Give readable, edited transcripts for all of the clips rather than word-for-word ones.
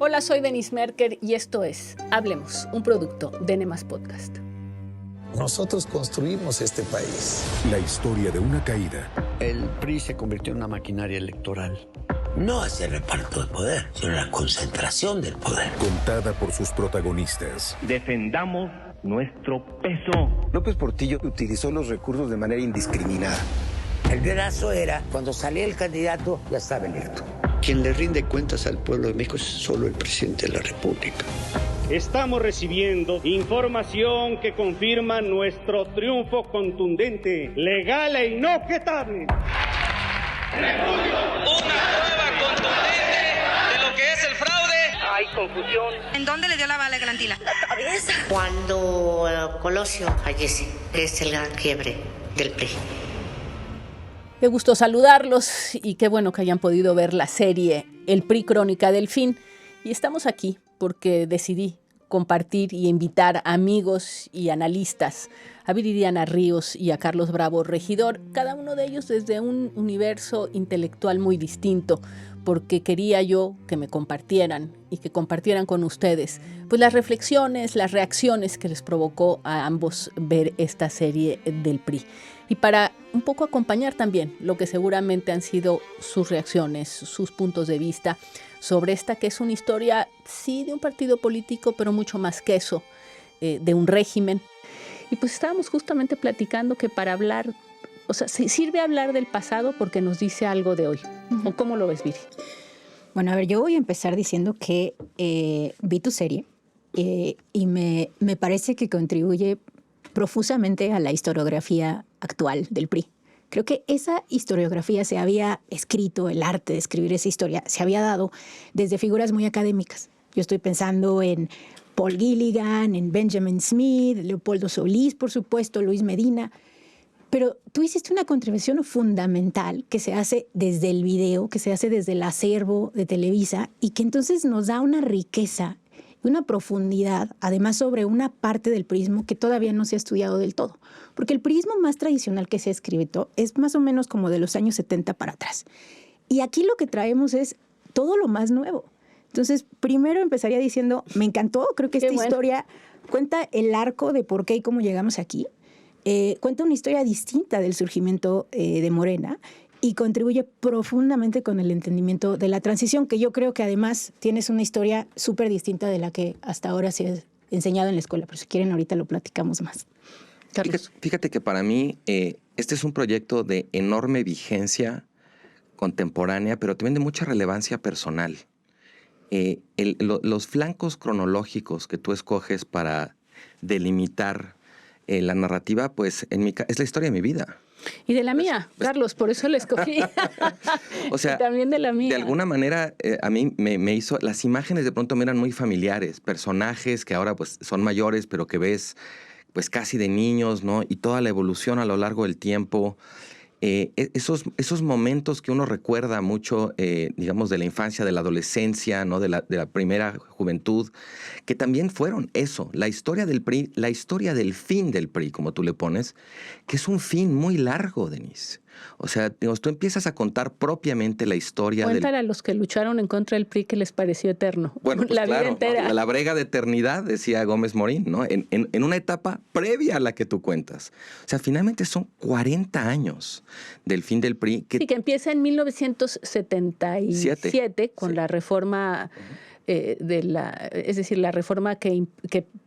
Hola, soy Denise Merker y esto es Hablemos, un producto de N+ Podcast. Nosotros construimos este país. La historia de una caída. El PRI se convirtió en una maquinaria electoral. No es el reparto de poder, sino la concentración del poder. Contada por sus protagonistas. Defendamos nuestro peso. López Portillo utilizó los recursos de manera indiscriminada. El dedazo era, cuando salía el candidato, ya estaba electo. Quien le rinde cuentas al pueblo de México es solo el presidente de la República. Estamos recibiendo información que confirma nuestro triunfo contundente, legal e inobjetable. Una prueba contundente de lo que es el fraude. Hay confusión. ¿En dónde le dio la bala Grantila? La cabeza. Cuando Colosio fallece, que es el gran quiebre del PRI. Qué gusto saludarlos y qué bueno que hayan podido ver la serie El PRI Crónica del Fin. Y estamos aquí porque decidí compartir y invitar a amigos y analistas, a Viridiana Ríos y a Carlos Bravo Regidor, cada uno de ellos desde un universo intelectual muy distinto, porque quería yo que me compartieran y que compartieran con ustedes pues las reflexiones, las reacciones que les provocó a ambos ver esta serie del PRI. Y para un poco acompañar también lo que seguramente han sido sus reacciones, sus puntos de vista sobre esta que es una historia, sí, de un partido político, pero mucho más que eso, de un régimen. Y pues estábamos justamente platicando que para hablar, o sea, sirve hablar del pasado porque nos dice algo de hoy. ¿O cómo lo ves, Viri? Bueno, a ver, yo voy a empezar diciendo que vi tu serie y me parece que contribuye profusamente a la historiografía actual del PRI. Creo que esa historiografía se había escrito, el arte de escribir esa historia, se había dado desde figuras muy académicas. Yo estoy pensando en Paul Gilligan, en Benjamin Smith, Leopoldo Solís, por supuesto, Luis Medina. Pero tú hiciste una contribución fundamental que se hace desde el video, que se hace desde el acervo de Televisa y que entonces nos da una riqueza y una profundidad, además sobre una parte del prismo que todavía no se ha estudiado del todo. Porque el prismo más tradicional que se ha escrito es más o menos como de los años 70 para atrás. Y aquí lo que traemos es todo lo más nuevo. Entonces, primero empezaría diciendo, me encantó, creo que esta historia cuenta el arco de por qué y cómo llegamos aquí. Cuenta una historia distinta del surgimiento de Morena y contribuye profundamente con el entendimiento de la transición, que yo creo que además tienes una historia súper distinta de la que hasta ahora se ha enseñado en la escuela, pero si quieren ahorita lo platicamos más. Carlos. Fíjate que para mí este es un proyecto de enorme vigencia contemporánea, pero también de mucha relevancia personal. Los flancos cronológicos que tú escoges para delimitar la narrativa, pues es la historia de mi vida. Y de la mía, Carlos, por eso la escogí. O sea, y también de la mía. De alguna manera, a mí me hizo... Las imágenes de pronto me eran muy familiares. Personajes que ahora pues son mayores, pero que ves pues casi de niños, ¿no? Y toda la evolución a lo largo del tiempo. Esos momentos que uno recuerda mucho, digamos, de la infancia, de la adolescencia, ¿no? de la primera juventud, que también fueron eso, la historia del PRI, la historia del fin del PRI, como tú le pones, que es un fin muy largo, Denise. O sea, tú empiezas a contar propiamente la historia. Cuéntale a los que lucharon en contra del PRI que les pareció eterno. Bueno, pues la claro, vida entera. ¿no? La brega de eternidad, decía Gómez Morín, ¿no? En una etapa previa a la que tú cuentas. O sea, finalmente son 40 años del fin del PRI. Sí, que empieza en 1977 con la reforma... es decir, la reforma que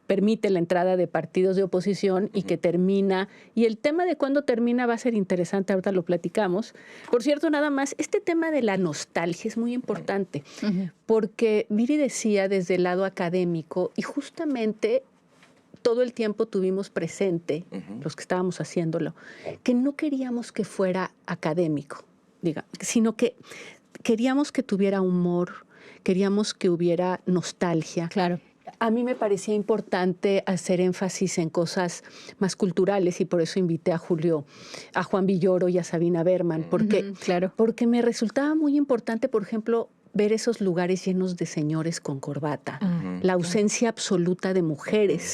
permite la entrada de partidos de oposición y que termina, y el tema de cuándo termina va a ser interesante, ahorita lo platicamos. Por cierto, nada más, este tema de la nostalgia es muy importante, porque Viri decía desde el lado académico, y justamente todo el tiempo tuvimos presente, los que estábamos haciéndolo, que no queríamos que fuera académico, sino que queríamos que tuviera humor, queríamos que hubiera nostalgia. Claro. A mí me parecía importante hacer énfasis en cosas más culturales y por eso invité a Juan Villoro y a Sabina Berman, porque me resultaba muy importante, por ejemplo, ver esos lugares llenos de señores con corbata, la ausencia absoluta de mujeres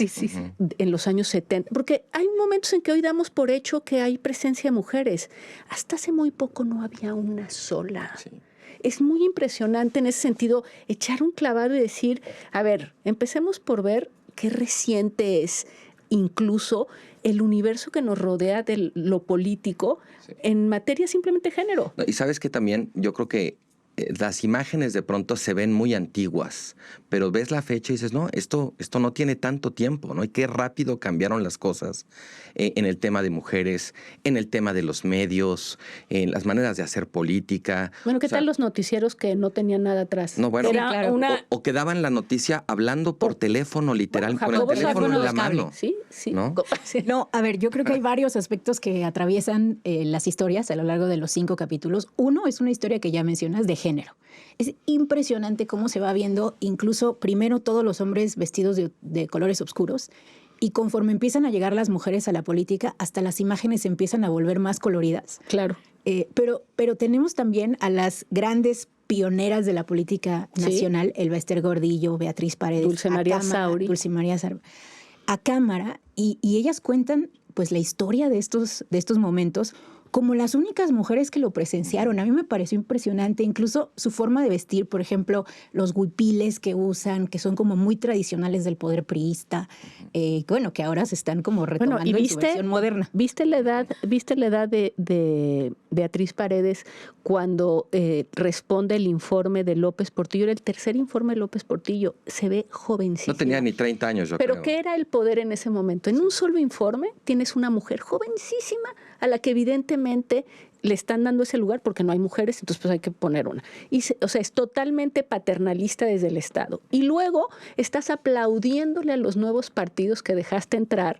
en los años 70, porque hay momentos en que hoy damos por hecho que hay presencia de mujeres. Hasta hace muy poco no había una sola. Sí. es muy impresionante en ese sentido echar un clavado y decir, a ver, empecemos por ver qué reciente es incluso el universo que nos rodea de lo político en materia simplemente de género. Y sabes que también yo creo que las imágenes de pronto se ven muy antiguas, pero ves la fecha y dices, no, esto no tiene tanto tiempo, ¿no? Y qué rápido cambiaron las cosas en el tema de mujeres, en el tema de los medios, en las maneras de hacer política. Bueno, ¿qué tal los noticieros que no tenían nada atrás? No, bueno, era claro. o que daban la noticia hablando por teléfono, literal, bueno, con el teléfono en la mano. Sí, sí. ¿No? No, a ver, yo creo que hay varios aspectos que atraviesan las historias a lo largo de los 5 capítulos. Uno es una historia que ya mencionas de género. Es impresionante cómo se va viendo incluso primero todos los hombres vestidos de colores oscuros y conforme empiezan a llegar las mujeres a la política, hasta las imágenes se empiezan a volver más coloridas. Claro. Pero tenemos también a las grandes pioneras de la política nacional, Elba Ester Gordillo, Beatriz Paredes, Dulce María Sauri. A cámara, y ellas cuentan pues la historia de estos momentos como las únicas mujeres que lo presenciaron. A mí me pareció impresionante, incluso su forma de vestir, por ejemplo, los huipiles que usan, que son como muy tradicionales del poder priista, bueno, que ahora se están como retomando en su versión moderna. ¿Viste la edad de Beatriz Paredes cuando responde el informe de López Portillo? Era el tercer informe de López Portillo. Se ve jovencísima. No tenía ni 30 años, yo creo. ¿Pero qué era el poder en ese momento? En un solo informe tienes una mujer jovencísima a la que evidentemente le están dando ese lugar porque no hay mujeres, entonces pues hay que poner una. O sea, es totalmente paternalista desde el Estado. Y luego estás aplaudiéndole a los nuevos partidos que dejaste entrar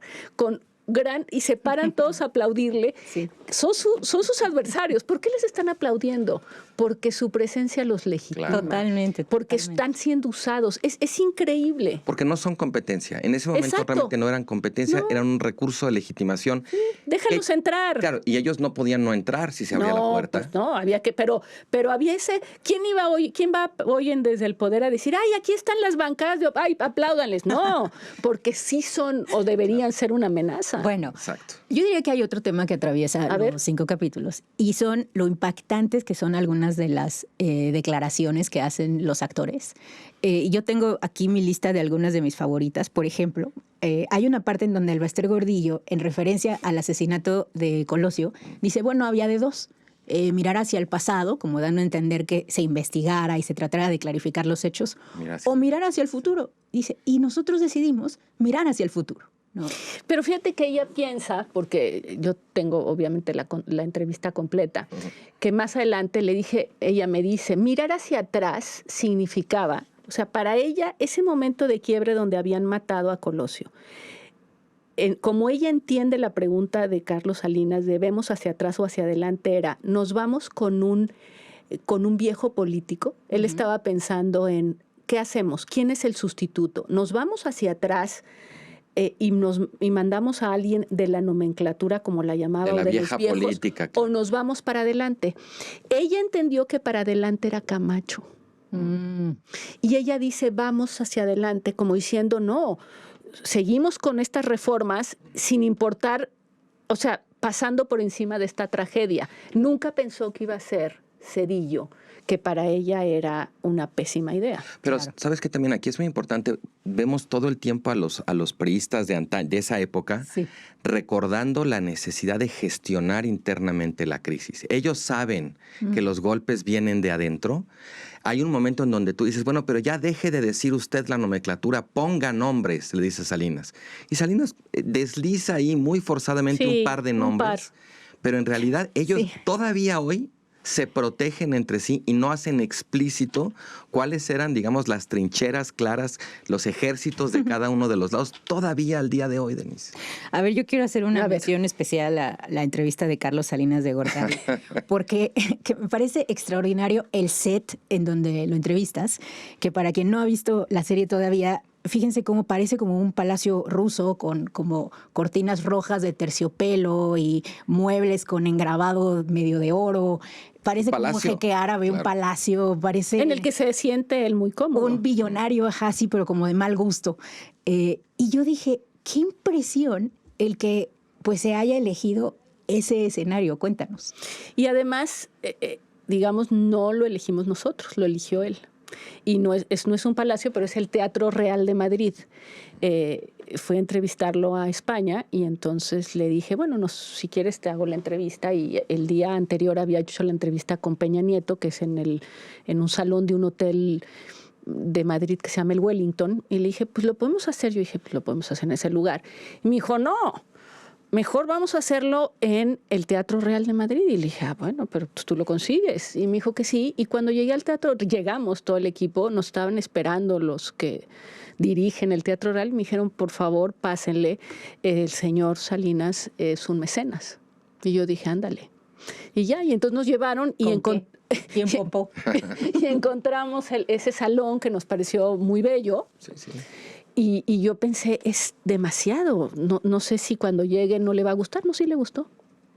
y se paran todos a aplaudirle. Sí. Son sus adversarios. ¿Por qué les están aplaudiendo? Porque su presencia los legitima. Claro. Totalmente. Porque están siendo usados. Es increíble. Porque no son competencia. En ese momento Exacto. realmente no eran competencia, eran un recurso de legitimación. Sí, déjalos entrar. Claro, y ellos no podían no entrar si se abría la puerta. Pues no, había que, pero había ese, ¿quién va hoy desde el poder a decir, ay, aquí están las bancadas, ay, apláudanles? No, porque sí son o deberían ser una amenaza. Bueno, Exacto. Yo diría que hay otro tema que atraviesa los 5 capítulos y son lo impactantes que son algunas de las declaraciones que hacen los actores. Yo tengo aquí mi lista de algunas de mis favoritas. Por ejemplo, hay una parte en donde Elba Ester Gordillo, en referencia al asesinato de Colosio, dice, bueno, había de dos. Mirar hacia el pasado, como dando a entender que se investigara y se tratara de clarificar los hechos, o mirar hacia el futuro. Dice, y nosotros decidimos mirar hacia el futuro. No. Pero fíjate que ella piensa, porque yo tengo obviamente la entrevista completa, que más adelante ella me dice, mirar hacia atrás significaba, o sea, para ella ese momento de quiebre donde habían matado a Colosio, como ella entiende la pregunta de Carlos Salinas de vemos hacia atrás o hacia adelante, era, nos vamos con un viejo político. Él estaba pensando en, ¿qué hacemos? ¿Quién es el sustituto? ¿Nos vamos hacia atrás y mandamos a alguien de la nomenclatura, como la llamaba, de la o de vieja los viejos, política, o nos vamos para adelante? Ella entendió que para adelante era Camacho. Y ella dice, vamos hacia adelante, como diciendo, no, seguimos con estas reformas sin importar, o sea, pasando por encima de esta tragedia. Nunca pensó que iba a ser Zedillo, que para ella era una pésima idea. Pero claro. sabes que también aquí es muy importante, vemos todo el tiempo a los priistas de esa época recordando la necesidad de gestionar internamente la crisis. Ellos saben que los golpes vienen de adentro. Hay un momento en donde tú dices, bueno, pero ya deje de decir usted la nomenclatura, ponga nombres, le dice Salinas. Y Salinas desliza ahí muy forzadamente un par de nombres, pero en realidad ellos todavía hoy se protegen entre sí y no hacen explícito cuáles eran, digamos, las trincheras claras, los ejércitos de cada uno de los lados, todavía al día de hoy, Denise. A ver, yo quiero hacer una mención especial a la entrevista de Carlos Salinas de Gortari, porque que me parece extraordinario el set en donde lo entrevistas, que para quien no ha visto la serie todavía, fíjense cómo parece como un palacio ruso con como cortinas rojas de terciopelo y muebles con engravado medio de oro. Parece como un jeque árabe, un palacio, parece... En el que se siente él muy cómodo. Un billonario, ajá, sí, pero como de mal gusto. Y yo dije, qué impresión el que pues se haya elegido ese escenario. Cuéntanos. Y además... digamos, no lo elegimos nosotros, lo eligió él. Y no es un palacio, pero es el Teatro Real de Madrid. Fui a entrevistarlo a España y entonces le dije, bueno, si quieres te hago la entrevista. Y el día anterior había hecho la entrevista con Peña Nieto, que es en un salón de un hotel de Madrid que se llama el Wellington. Y le dije, pues lo podemos hacer. Yo dije, pues lo podemos hacer en ese lugar. Y me dijo, no, mejor vamos a hacerlo en el Teatro Real de Madrid. Y le dije, bueno, pero tú lo consigues. Y me dijo que sí. Y cuando llegué al teatro, llegamos todo el equipo, nos estaban esperando los que dirigen el Teatro Real. Y me dijeron, por favor, pásenle, el señor Salinas es un mecenas. Y yo dije, ándale. Y ya, y entonces nos llevaron y encontramos ese salón que nos pareció muy bello. Sí, sí. Y yo pensé, es demasiado. No sé si cuando llegue no le va a gustar. No, sí le gustó.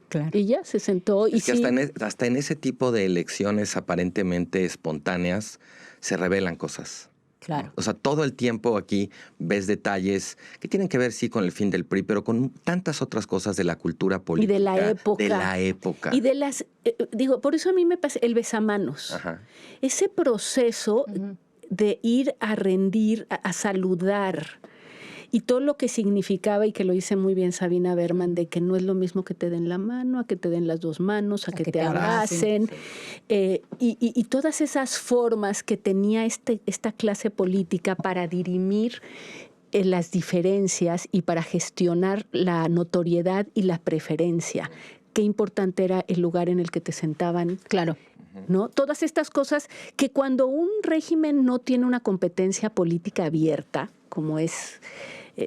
Claro. Y ya se sentó. Es que hasta en ese tipo de elecciones aparentemente espontáneas se revelan cosas. Claro. O sea, todo el tiempo aquí ves detalles que tienen que ver, sí, con el fin del PRI, pero con tantas otras cosas de la cultura política. Y de la época. De la época. Y de las... por eso a mí me pasa el besamanos. Ajá. Ese proceso... Uh-huh. De ir a rendir, a saludar, y todo lo que significaba, y que lo dice muy bien Sabina Berman, de que no es lo mismo que te den la mano, a que te den las dos manos, a que te abracen, sí. Y todas esas formas que tenía esta clase política para dirimir las diferencias y para gestionar la notoriedad y la preferencia. Qué importante era el lugar en el que te sentaban. Claro. ¿No? Todas estas cosas que cuando un régimen no tiene una competencia política abierta, como es,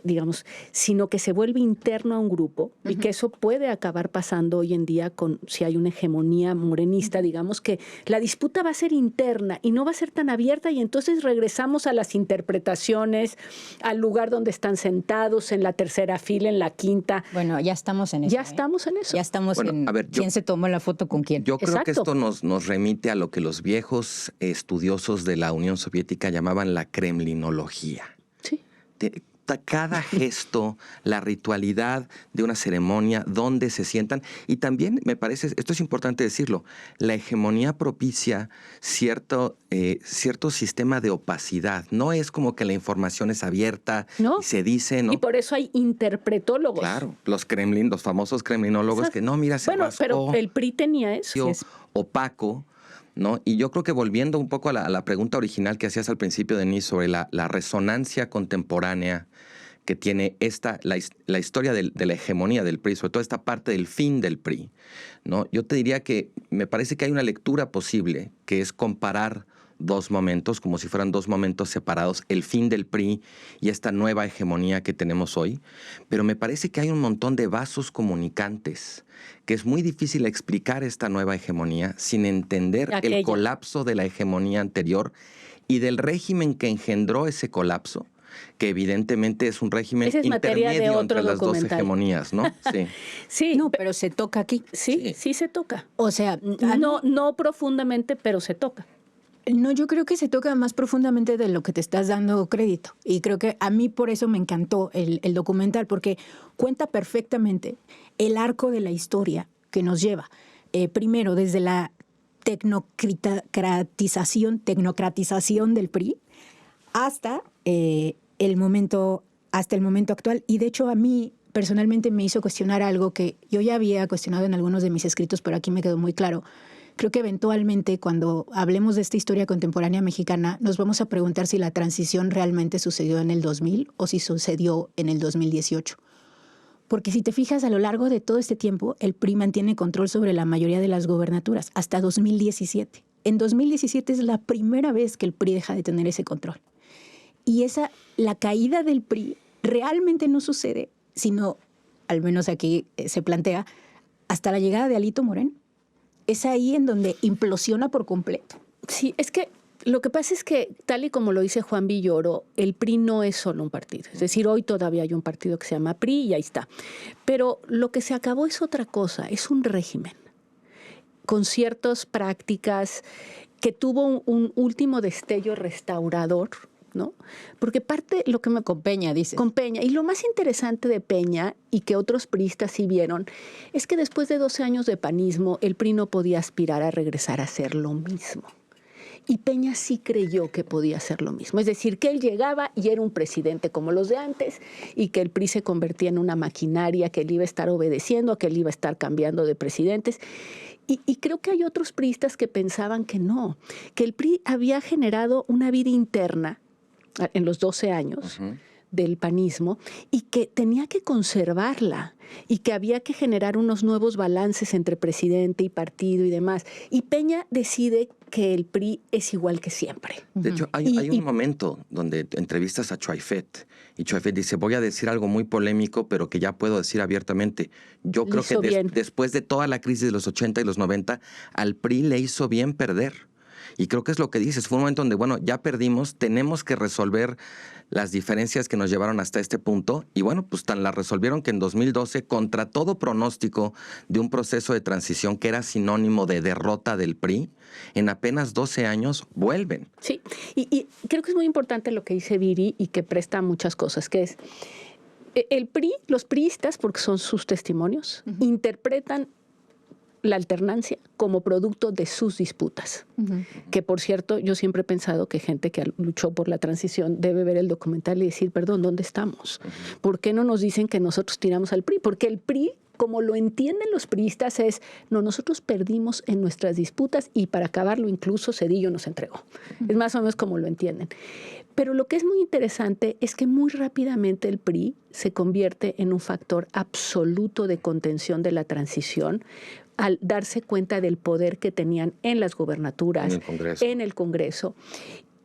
digamos, sino que se vuelve interno a un grupo, uh-huh. y que eso puede acabar pasando hoy en día si hay una hegemonía morenista, digamos que la disputa va a ser interna y no va a ser tan abierta, y entonces regresamos a las interpretaciones, al lugar donde están sentados, en la tercera fila, en la quinta. Bueno, ya estamos en eso. Ya estamos en eso. Ya estamos en quién se tomó la foto con quién. Yo creo que esto nos remite a lo que los viejos estudiosos de la Unión Soviética llamaban la kremlinología. Sí. Cada gesto, la ritualidad de una ceremonia, dónde se sientan. Y también, me parece, esto es importante decirlo, la hegemonía propicia cierto sistema de opacidad. No es como que la información es abierta, ¿no? Y se dice, ¿no? Y por eso hay interpretólogos. Claro, los famosos kremlinólogos, que no, mira, se rascó, pero el PRI tenía eso. Opaco, ¿no? Y yo creo que volviendo un poco a la pregunta original que hacías al principio, Denise, sobre la resonancia contemporánea que tiene la historia de la hegemonía del PRI, sobre todo esta parte del fin del PRI, ¿no? Yo te diría que me parece que hay una lectura posible, que es comparar dos momentos, como si fueran dos momentos separados, el fin del PRI y esta nueva hegemonía que tenemos hoy. Pero me parece que hay un montón de vasos comunicantes, que es muy difícil explicar esta nueva hegemonía sin entender el colapso de la hegemonía anterior y del régimen que engendró ese colapso, que evidentemente es un régimen intermedio entre las dos hegemonías, ¿no? Sí. Sí, no, pero se toca aquí. Sí se toca. O sea, no profundamente, pero se toca. No, yo creo que se toca más profundamente de lo que te estás dando crédito. Y creo que a mí por eso me encantó el documental, porque cuenta perfectamente el arco de la historia que nos lleva. Primero, desde la tecnocratización del PRI hasta el momento actual. Y de hecho a mí personalmente me hizo cuestionar algo que yo ya había cuestionado en algunos de mis escritos, pero aquí me quedó muy claro. Creo que eventualmente cuando hablemos de esta historia contemporánea mexicana nos vamos a preguntar si la transición realmente sucedió en el 2000 o si sucedió en el 2018. Porque si te fijas, a lo largo de todo este tiempo, el PRI mantiene control sobre la mayoría de las gobernaturas, hasta 2017. En 2017 es la primera vez que el PRI deja de tener ese control. Y la caída del PRI realmente no sucede, sino, al menos aquí se plantea, hasta la llegada de Alito Moreno. Es ahí en donde implosiona por completo. Sí, es que lo que pasa es que, tal y como lo dice Juan Villoro, el PRI no es solo un partido. Es decir, hoy todavía hay un partido que se llama PRI y ahí está. Pero lo que se acabó es otra cosa, es un régimen con ciertas prácticas que tuvo un último destello restaurador ¿no? Porque parte lo que me... Con Peña, dices. Con Peña. Y lo más interesante de Peña, y que otros priistas sí vieron, es que después de 12 años de panismo, el PRI no podía aspirar a regresar a hacer lo mismo. Y Peña sí creyó que podía hacer lo mismo. Es decir, que él llegaba y era un presidente como los de antes, y que el PRI se convertía en una maquinaria, que él iba a estar obedeciendo, que él iba a estar cambiando de presidentes. Y creo que hay otros priistas que pensaban que no, que el PRI había generado una vida interna en los 12 años del panismo y que tenía que conservarla y que había que generar unos nuevos balances entre presidente y partido y demás. Y Peña decide que el PRI es igual que siempre. De hecho, hay un momento donde entrevistas a Choifet y Choifet dice, voy a decir algo muy polémico, pero que ya puedo decir abiertamente. Yo creo que después de toda la crisis de los 80 y los 90, al PRI le hizo bien perder. Y creo que es lo que dices. Fue un momento donde, bueno, ya perdimos, tenemos que resolver las diferencias que nos llevaron hasta este punto. Y bueno, pues tan la resolvieron que en 2012, contra todo pronóstico de un proceso de transición que era sinónimo de derrota del PRI, en apenas 12 años vuelven. Sí, y creo que es muy importante lo que dice Viri y que presta muchas cosas, que es el PRI, los priistas, porque son sus testimonios, interpretan la alternancia como producto de sus disputas. Que, por cierto, yo siempre he pensado que gente que luchó por la transición debe ver el documental y decir, perdón, ¿dónde estamos? ¿Por qué no nos dicen que nosotros tiramos al PRI? Porque el PRI, como lo entienden los priistas, es, no, nosotros perdimos en nuestras disputas y para acabarlo incluso Zedillo nos entregó. Es más o menos como lo entienden. Pero lo que es muy interesante es que muy rápidamente el PRI se convierte en un factor absoluto de contención de la transición, al darse cuenta del poder que tenían en las gobernaturas, en el Congreso,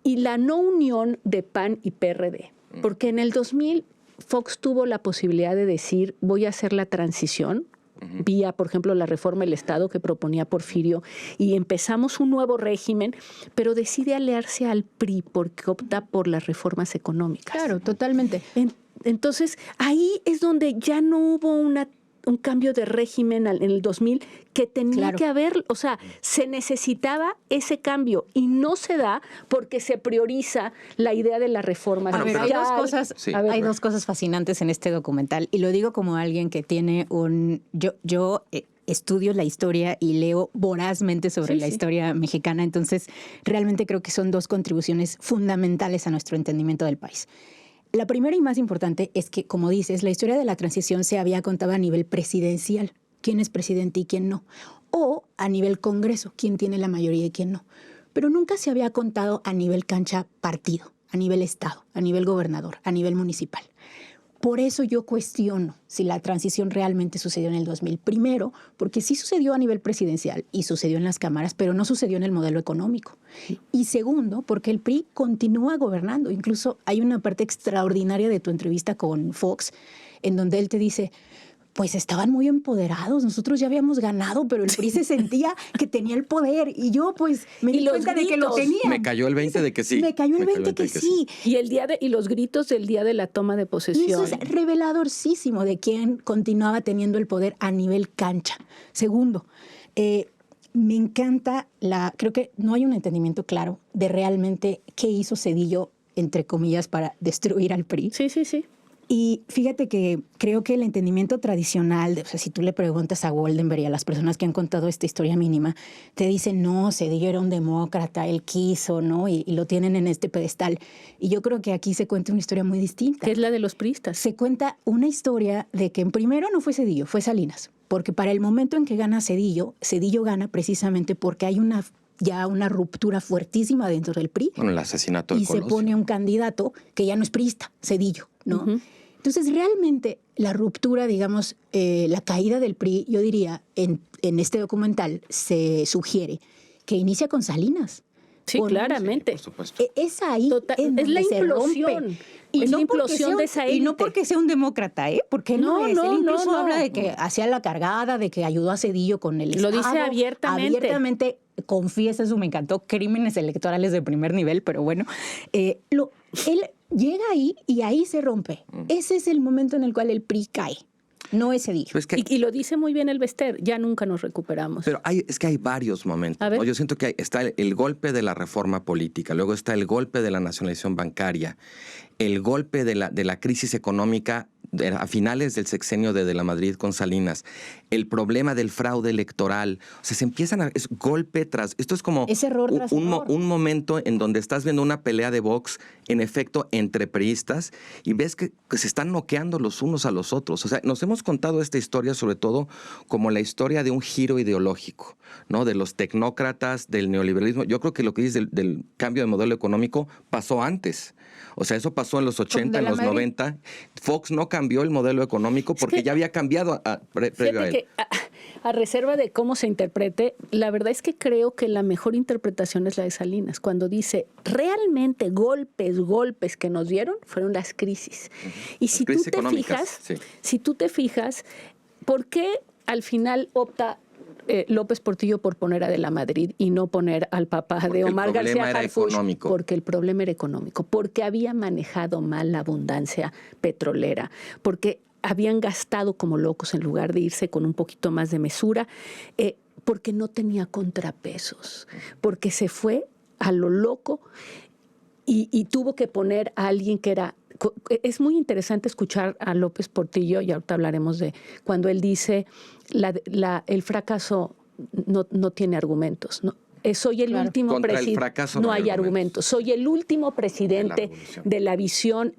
y la no unión de PAN y PRD. Porque en el 2000 Fox tuvo la posibilidad de decir, voy a hacer la transición, vía, por ejemplo, la reforma del Estado que proponía Porfirio, y empezamos un nuevo régimen, pero decide aliarse al PRI porque opta por las reformas económicas. Claro, totalmente. Entonces, ahí es donde ya no hubo un cambio de régimen en el 2000 que tenía que haber, o sea, se necesitaba ese cambio y no se da porque se prioriza la idea de la reforma. Bueno, pero hay dos cosas fascinantes en este documental y lo digo como alguien que tiene yo estudio la historia y leo vorazmente sobre la historia mexicana, entonces realmente creo que son dos contribuciones fundamentales a nuestro entendimiento del país. La primera y más importante es que, como dices, la historia de la transición se había contado a nivel presidencial, quién es presidente y quién no, o a nivel Congreso, quién tiene la mayoría y quién no. Pero nunca se había contado a nivel cancha partido, a nivel Estado, a nivel gobernador, a nivel municipal. Por eso yo cuestiono si la transición realmente sucedió en el 2000. Primero, porque sí sucedió a nivel presidencial y sucedió en las cámaras, pero no sucedió en el modelo económico. Y segundo, porque el PRI continúa gobernando. Incluso hay una parte extraordinaria de tu entrevista con Fox, en donde él te dice, pues estaban muy empoderados, nosotros ya habíamos ganado, pero el PRI se sentía que tenía el poder y yo pues me di cuenta de que lo tenía. Me cayó el 20 de que sí. Me cayó el 20 que sí. Y los gritos del día de la toma de posesión. Y eso es reveladorcísimo de quién continuaba teniendo el poder a nivel cancha. Segundo, me encanta creo que no hay un entendimiento claro de realmente qué hizo Zedillo, entre comillas, para destruir al PRI. Sí. Y fíjate que creo que el entendimiento tradicional, o sea, si tú le preguntas a Goldenberg y a las personas que han contado esta historia mínima, te dicen, no, Zedillo era un demócrata, él quiso, ¿no? Y lo tienen en este pedestal. Y yo creo que aquí se cuenta una historia muy distinta. Que es la de los priistas. Se cuenta una historia de que en primero no fue Zedillo, fue Salinas. Porque para el momento en que gana Zedillo gana precisamente porque hay ya una ruptura fuertísima dentro del PRI. Bueno, el asesinato de Colosio. Y se pone un candidato que ya no es priista, Zedillo, ¿no? Entonces, realmente, la ruptura, digamos, la caída del PRI, yo diría, en este documental se sugiere que inicia con Salinas. Sí, claramente. Sí, por supuesto. Es ahí es la implosión. Y es no la implosión de esa élite. Y no porque sea un demócrata, porque él no es. Él incluso habla de que hacía la cargada, de que ayudó a Zedillo con el Estado. Lo dice abiertamente. Abiertamente confiesa eso, me encantó. Crímenes electorales de primer nivel, pero bueno. Él llega ahí y ahí se rompe. Ese es el momento en el cual el PRI cae. no ese día. Pues y lo dice muy bien el Bester, ya nunca nos recuperamos. Pero es que hay varios momentos, ¿no? Yo siento que está el golpe de la reforma política, luego está el golpe de la nacionalización bancaria, el golpe de la crisis económica a finales del sexenio de la Madrid con Salinas, el problema del fraude electoral. O sea, se empiezan es golpe tras... Esto es como un momento en donde estás viendo una pelea de box, en efecto, entre priistas, y ves que se están noqueando los unos a los otros. O sea, nos hemos contado esta historia sobre todo como la historia de un giro ideológico, ¿no? De los tecnócratas, del neoliberalismo. Yo creo que lo que dices del cambio de modelo económico pasó antes. O sea, eso pasó en los 80, en los 90. Fox no cambió el modelo económico porque ya había cambiado previo a él. A reserva de cómo se interprete, la verdad es que creo que la mejor interpretación es la de Salinas, cuando dice, realmente golpes que nos dieron fueron las crisis. Y si tú te fijas, ¿por qué al final opta López Portillo por poner a De la Madrid y no poner al papá de Omar García Harfuch? Porque el problema era económico, porque había manejado mal la abundancia petrolera, porque habían gastado como locos en lugar de irse con un poquito más de mesura, porque no tenía contrapesos, porque se fue a lo loco y tuvo que poner a alguien que era... Es muy interesante escuchar a López Portillo, y ahorita hablaremos de cuando él dice el fracaso no tiene argumentos, ¿no? Soy el último presidente. No hay argumentos. Soy el último presidente de la visión,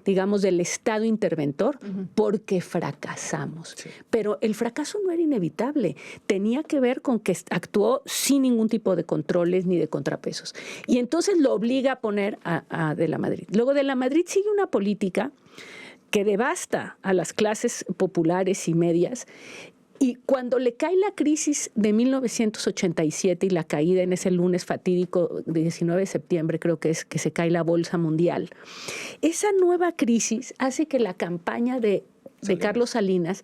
digamos, del Estado interventor, porque fracasamos. Sí. Pero el fracaso no era inevitable. Tenía que ver con que actuó sin ningún tipo de controles ni de contrapesos. Y entonces lo obliga a poner a De la Madrid. Luego De la Madrid sigue una política que devasta a las clases populares y medias. Y cuando le cae la crisis de 1987 y la caída en ese lunes fatídico de 19 de septiembre, creo que es que se cae la bolsa mundial, esa nueva crisis hace que la campaña de Carlos Salinas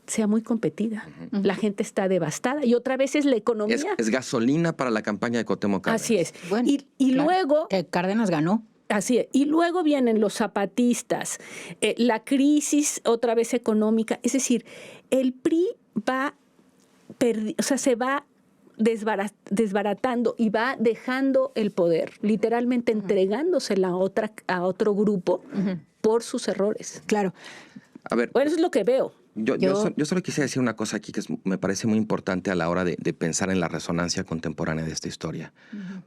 sea muy competida. La gente está devastada y otra vez es la economía. Es gasolina para la campaña de Cuauhtémoc Cárdenas. Así es. Bueno, y luego... Cárdenas ganó. Así es. Y luego vienen los zapatistas, la crisis otra vez económica. Es decir, el PRI se va desbaratando y va dejando el poder, literalmente entregándosela a otro grupo por sus errores. Claro. A ver, bueno, eso es lo que veo. Yo solo quisiera decir una cosa aquí que me parece muy importante a la hora de pensar en la resonancia contemporánea de esta historia.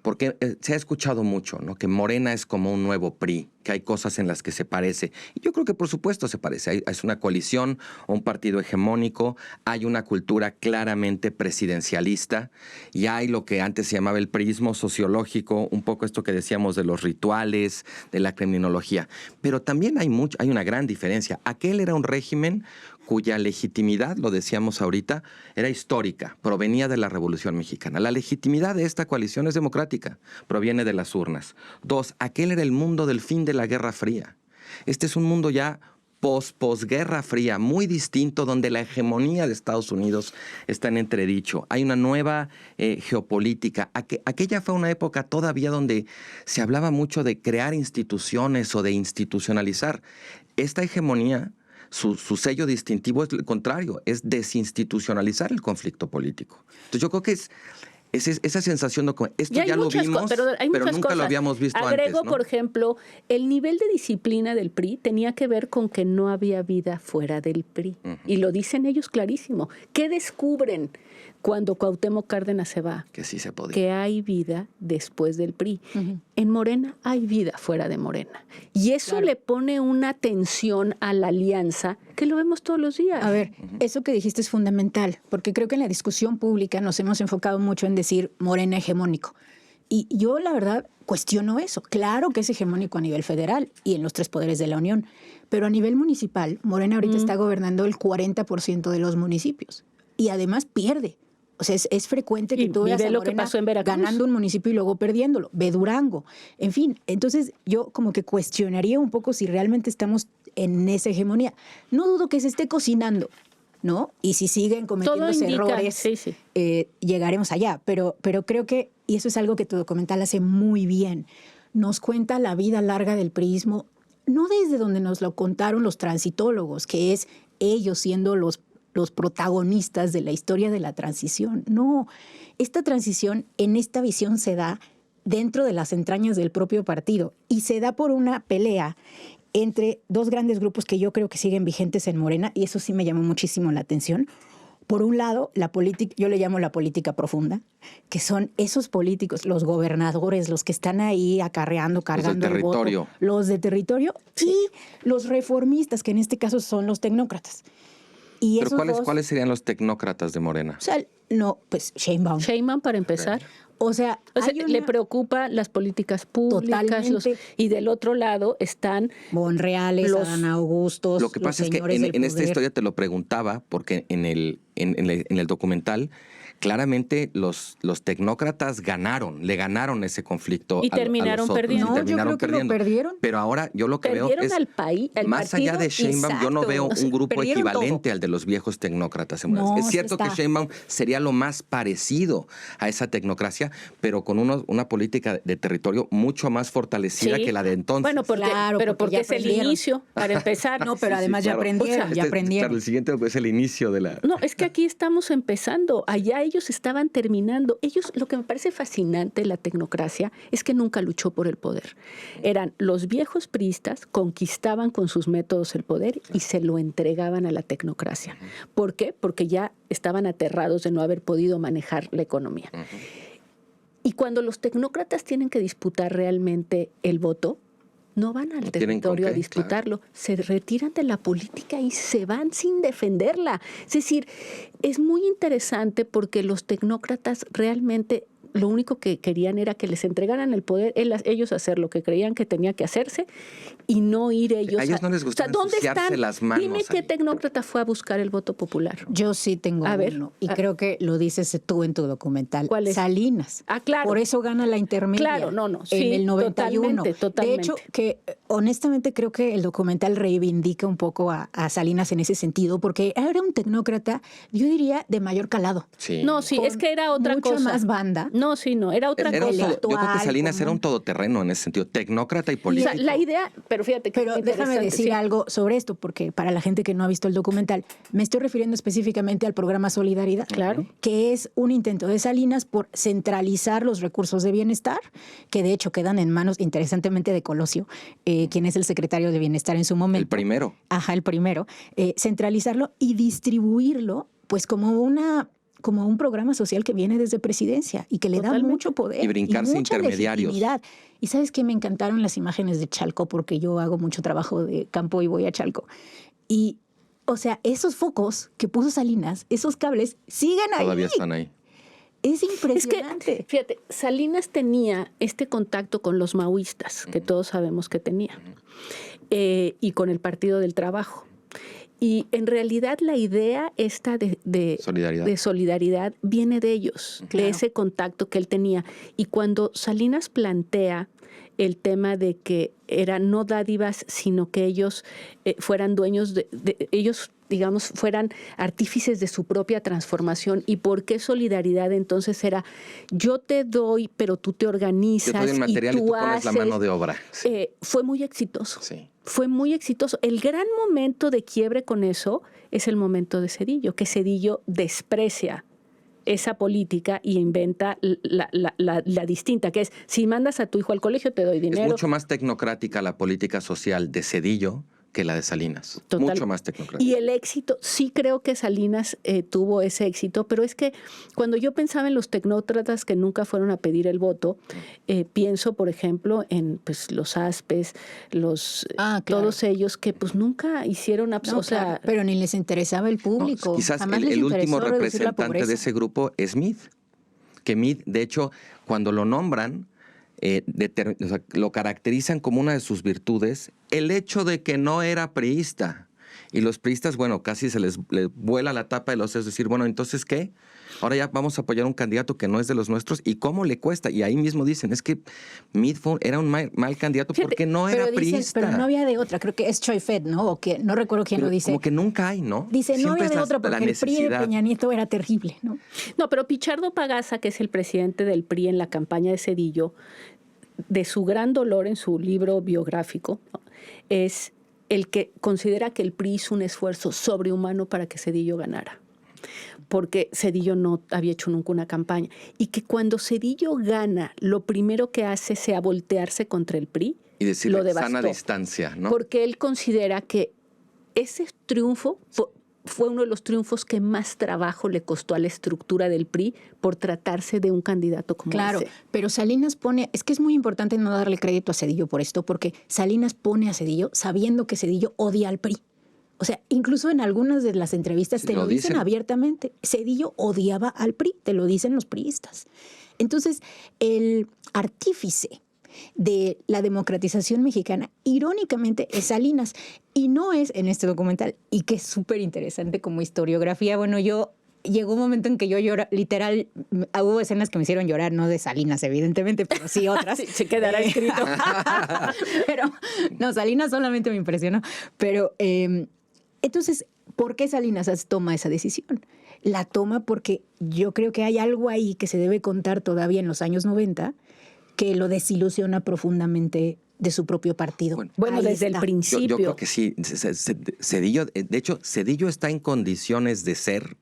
Porque se ha escuchado mucho, ¿no? Que Morena es como un nuevo PRI, que hay cosas en las que se parece. Y yo creo que por supuesto se parece. Es una coalición o un partido hegemónico, hay una cultura claramente presidencialista y hay lo que antes se llamaba el priismo sociológico, un poco esto que decíamos de los rituales, de la criminología. Pero también hay una gran diferencia. Aquel era un régimen cuya legitimidad, lo decíamos ahorita, era histórica, provenía de la Revolución Mexicana. La legitimidad de esta coalición es democrática, proviene de las urnas. 2, aquel era el mundo del fin de la Guerra Fría. Este es un mundo ya posguerra fría, muy distinto, donde la hegemonía de Estados Unidos está en entredicho. Hay una nueva geopolítica. Aquella fue una época todavía donde se hablaba mucho de crear instituciones o de institucionalizar. Esta hegemonía, su sello distintivo es el contrario, es desinstitucionalizar el conflicto político. Entonces yo creo que es esa sensación de que esto ya lo vimos, pero nunca lo habíamos visto antes. Agrego, por ejemplo, el nivel de disciplina del PRI tenía que ver con que no había vida fuera del PRI. Y lo dicen ellos clarísimo. ¿Qué descubren cuando Cuauhtémoc Cárdenas se va? Que sí se podía. Que hay vida después del PRI. En Morena hay vida fuera de Morena. Y eso le pone una tensión a la alianza que lo vemos todos los días. A ver, eso que dijiste es fundamental, porque creo que en la discusión pública nos hemos enfocado mucho en decir Morena hegemónico. Y yo, la verdad, cuestiono eso. Claro que es hegemónico a nivel federal y en los 3 poderes de la Unión, pero a nivel municipal, Morena ahorita está gobernando el 40% de los municipios y además pierde. O sea, es frecuente que tú veas a Morena ganando un municipio y luego perdiéndolo. Ve Durango. En fin, entonces yo como que cuestionaría un poco si realmente estamos en esa hegemonía. No dudo que se esté cocinando, ¿no? Y si siguen cometiendo errores, llegaremos allá. Pero creo que, y eso es algo que tu documental hace muy bien, nos cuenta la vida larga del priismo, no desde donde nos lo contaron los transitólogos, que es ellos siendo los protagonistas de la historia de la transición. No, esta transición en esta visión se da dentro de las entrañas del propio partido y se da por una pelea entre dos grandes grupos que yo creo que siguen vigentes en Morena, y eso sí me llamó muchísimo la atención. Por un lado, la política, yo le llamo la política profunda, que son esos políticos, los gobernadores, los que están ahí acarreando, cargando el voto, los de territorio, y los reformistas, que en este caso son los tecnócratas. Y ¿Pero cuáles serían los tecnócratas de Morena? O sea, no, pues Sheinbaum. Sheinbaum para empezar. Okay. O sea, le preocupa las políticas públicas y del otro lado están Monreales, Adán Augustos. Lo que pasa es que en esta historia te lo preguntaba porque en el documental claramente los tecnócratas le ganaron ese conflicto y terminaron perdiendo. No, yo creo que lo perdieron. Pero ahora yo lo que veo es al país, más allá de Sheinbaum, yo no veo un grupo equivalente al de los viejos tecnócratas. No, es cierto que Sheinbaum sería lo más parecido a esa tecnocracia, pero con una política de territorio mucho más fortalecida que la de entonces. Bueno, porque es el inicio, para empezar. No, pero además ya aprendieron, Claro, el siguiente es el inicio de la... No, es que aquí estamos empezando. Allá ellos estaban terminando. Lo que me parece fascinante de la tecnocracia es que nunca luchó por el poder. Eran los viejos priistas, conquistaban con sus métodos el poder y se lo entregaban a la tecnocracia. ¿Por qué? Porque ya estaban aterrados de no haber podido manejar la economía. Y cuando los tecnócratas tienen que disputar realmente el voto, no van al territorio a disputarlo, se retiran de la política y se van sin defenderla. Es decir, es muy interesante porque los tecnócratas realmente lo único que querían era que les entregaran el poder, ellos hacer lo que creían que tenía que hacerse y no ir ellos a ellos no les gusta ensuciarse las manos. Dime qué tecnócrata fue a buscar el voto popular. Yo sí tengo uno, y creo que lo dices tú en tu documental. ¿Cuál es? Salinas. Claro. Por eso gana la intermedia. Claro, en el 91. Totalmente. De hecho, que honestamente creo que el documental reivindica un poco a Salinas en ese sentido, porque era un tecnócrata, yo diría, de mayor calado. Sí. No, sí, es que era otra cosa. Mucha más banda. No, era otra cosa. Yo creo que Salinas era un todoterreno en ese sentido, tecnócrata y político. O sea, la idea, pero fíjate que déjame decir algo sobre esto, porque para la gente que no ha visto el documental, me estoy refiriendo específicamente al programa Solidaridad, claro, que es un intento de Salinas por centralizar los recursos de bienestar, que de hecho quedan en manos, interesantemente, de Colosio, quien es el secretario de Bienestar en su momento. El primero. Ajá, el primero. Centralizarlo y distribuirlo, pues como un programa social que viene desde presidencia y que le da mucho poder. Y brincarse intermediarios. Y ¿sabes qué? Me encantaron las imágenes de Chalco, porque yo hago mucho trabajo de campo y voy a Chalco. Y, o sea, esos focos que puso Salinas, esos cables, siguen ahí. Todavía están ahí. Es impresionante. Es que, fíjate, Salinas tenía este contacto con los maoístas, que todos sabemos que tenía, y con el Partido del Trabajo. Y en realidad la idea esta de solidaridad viene de ellos, de ese contacto que él tenía. Y cuando Salinas plantea el tema de que eran no dádivas, sino que ellos fueran dueños ellos, digamos, fueran artífices de su propia transformación. ¿Y por qué solidaridad? Entonces era, yo te doy, pero tú te organizas. Yo te doy el material y tú pones la mano de obra. Fue muy exitoso. Sí. Fue muy exitoso. El gran momento de quiebre con eso es el momento de Zedillo, que Zedillo desprecia esa política y inventa la distinta, que es, si mandas a tu hijo al colegio te doy dinero. Es mucho más tecnocrática la política social de Zedillo que la de Salinas. Total. Mucho más tecnocrática. Y el éxito, sí creo que Salinas tuvo ese éxito, pero es que cuando yo pensaba en los tecnócratas que nunca fueron a pedir el voto, pienso, por ejemplo, en los Aspes, todos ellos que pues nunca hicieron absolutamente... pero ni les interesaba el público. No, quizás el último representante de ese grupo es Meade. Que Meade, de hecho, cuando lo nombran, lo caracterizan como una de sus virtudes el hecho de que no era priista. Y los priistas, bueno, casi se les vuela la tapa de los sesos, decir, bueno, entonces, ¿qué? Ahora ya vamos a apoyar a un candidato que no es de los nuestros. ¿Y cómo le cuesta? Y ahí mismo dicen, es que Meade era un mal candidato porque no era priista. Pero no había de otra. Creo que es Choi Fed, ¿no? O que no recuerdo quién lo dice. Como que nunca hay, ¿no? Dice, no había de otra porque el PRI de Peña Nieto era terrible, ¿no? No, pero Pichardo Pagasa, que es el presidente del PRI en la campaña de Zedillo, de su gran dolor en su libro biográfico, es el que considera que el PRI hizo un esfuerzo sobrehumano para que Zedillo ganara, porque Zedillo no había hecho nunca una campaña, y que cuando Zedillo gana, lo primero que hace sea voltearse contra el PRI y decirle lo devastó, sana distancia, ¿no? porque él considera que ese triunfo fue uno de los triunfos que más trabajo le costó a la estructura del PRI por tratarse de un candidato como Claro, ese. pero Salinas pone, es que es muy importante no darle crédito a Zedillo por esto, porque Salinas pone a Zedillo sabiendo que Zedillo odia al PRI. O sea, incluso en algunas de las entrevistas te lo dicen abiertamente. Zedillo odiaba al PRI, te lo dicen los priistas. Entonces, el artífice de la democratización mexicana, irónicamente, es Salinas. Y no es en este documental, y que es súper interesante como historiografía. Bueno, llegó un momento en que yo lloré, literal, hubo escenas que me hicieron llorar, no de Salinas, evidentemente, pero sí otras. Sí, se quedará escrito. Pero, no, Salinas solamente me impresionó. Pero, entonces, ¿por qué Salinas toma esa decisión? La toma porque yo creo que hay algo ahí que se debe contar todavía en los años 90 que lo desilusiona profundamente de su propio partido. Bueno, desde el principio. Yo creo que sí. Zedillo, de hecho, Zedillo está en condiciones de ser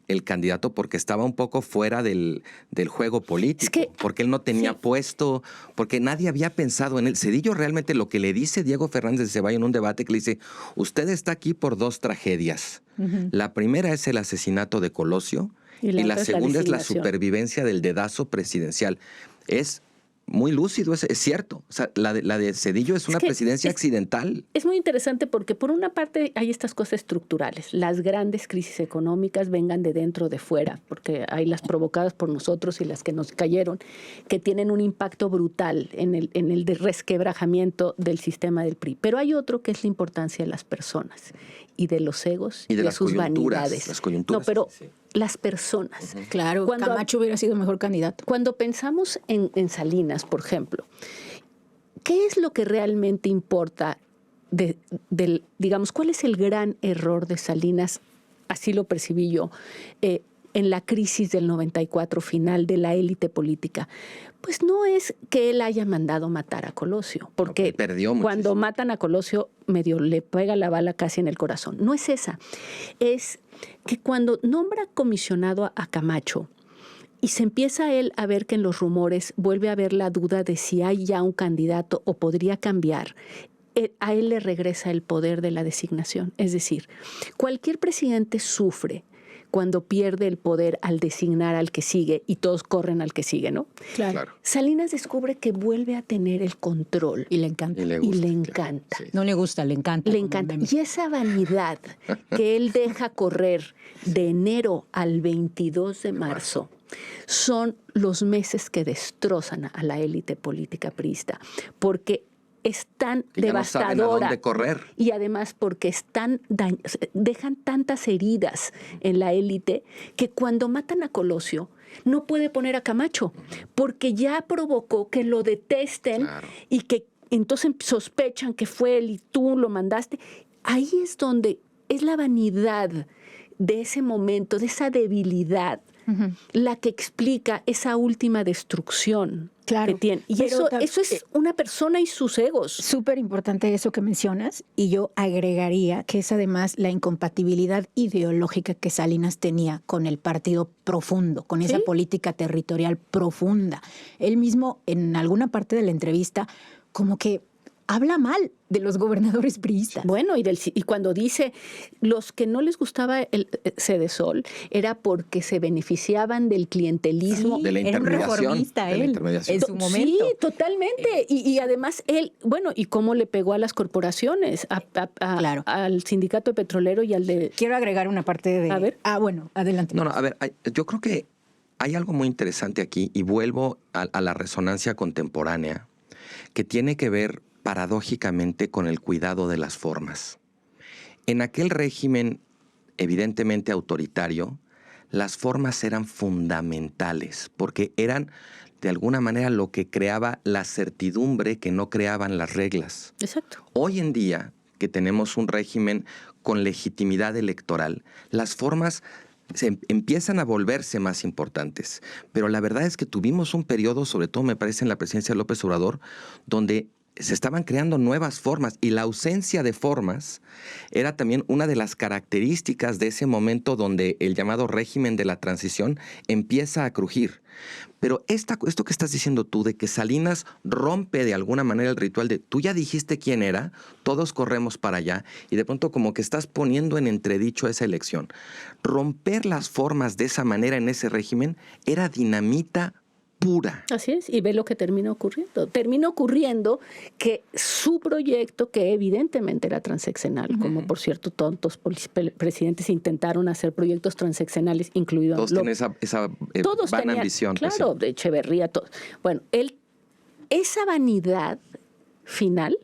el candidato porque estaba un poco fuera del juego político, porque él no tenía puesto, porque nadie había pensado en él. Zedillo realmente lo que le dice Diego Fernández de Ceballos en un debate que le dice, usted está aquí por dos tragedias. La primera es el asesinato de Colosio y la segunda es la supervivencia del dedazo presidencial. Es muy lúcido, es cierto. O sea, la de Zedillo es una presidencia accidental. Es muy interesante porque por una parte hay estas cosas estructurales. Las grandes crisis económicas vengan de dentro o de fuera, porque hay las provocadas por nosotros y las que nos cayeron, que tienen un impacto brutal en el resquebrajamiento del sistema del PRI. Pero hay otro que es la importancia de las personas y de los egos y de sus vanidades. Las coyunturas. No, pero las personas. Claro, Camacho hubiera sido mejor candidato. Cuando pensamos en Salinas, por ejemplo, ¿qué es lo que realmente importa? Digamos, ¿cuál es el gran error de Salinas? Así lo percibí yo, en la crisis del 94 final de la élite política. Pues no es que él haya mandado matar a Colosio, porque cuando matan a Colosio medio le pega la bala casi en el corazón. No es esa. Es que cuando nombra comisionado a Camacho y se empieza él a ver que en los rumores vuelve a haber la duda de si hay ya un candidato o podría cambiar, a él le regresa el poder de la designación. Es decir, cualquier presidente sufre cuando pierde el poder al designar al que sigue y todos corren al que sigue, ¿no? Claro. Salinas descubre que vuelve a tener el control. Y le encanta. Y le encanta. Sí. No le gusta, le encanta. Le encanta. Y esa vanidad que él deja correr de enero al 22 de marzo son los meses que destrozan a la élite política priista, porque es tan devastadora. No saben a dónde correr. Y además porque dejan tantas heridas en la élite que cuando matan a Colosio no puede poner a Camacho, porque ya provocó que lo detesten y que entonces sospechan que fue él y tú lo mandaste. Ahí es donde es la vanidad de ese momento, de esa debilidad, la que explica esa última destrucción que tiene. Y eso es una persona y sus egos. Súper importante eso que mencionas, y yo agregaría que es además la incompatibilidad ideológica que Salinas tenía con el partido profundo, con esa política territorial profunda. Él mismo, en alguna parte de la entrevista, como que habla mal de los gobernadores priistas. Bueno, y cuando dice los que no les gustaba el Cedesol era porque se beneficiaban del clientelismo. De la intermediación. Era un reformista él, en su momento. Sí, totalmente. Y además él, bueno, y cómo le pegó a las corporaciones, al sindicato petrolero y al de... Quiero agregar una parte de... A ver. Bueno, adelante. No, a ver, yo creo que hay algo muy interesante aquí, y vuelvo a la resonancia contemporánea, que tiene que ver paradójicamente con el cuidado de las formas. En aquel régimen evidentemente autoritario, las formas eran fundamentales porque eran de alguna manera lo que creaba la certidumbre que no creaban las reglas. Exacto. Hoy en día, que tenemos un régimen con legitimidad electoral, las formas empiezan a volverse más importantes. Pero la verdad es que tuvimos un periodo, sobre todo me parece en la presidencia de López Obrador, donde se estaban creando nuevas formas y la ausencia de formas era también una de las características de ese momento donde el llamado régimen de la transición empieza a crujir. Pero esto que estás diciendo tú de que Salinas rompe de alguna manera el ritual de tú ya dijiste quién era, todos corremos para allá y de pronto como que estás poniendo en entredicho esa elección. Romper las formas de esa manera en ese régimen era dinamita pura. Así es, y ve lo que termina ocurriendo. Termina ocurriendo que su proyecto, que evidentemente era transeccional, como por cierto tontos presidentes intentaron hacer proyectos transeccionales, incluido todos tienen esa todos vana tenían, ambición. claro, de Echeverría, todos. Bueno, esa vanidad final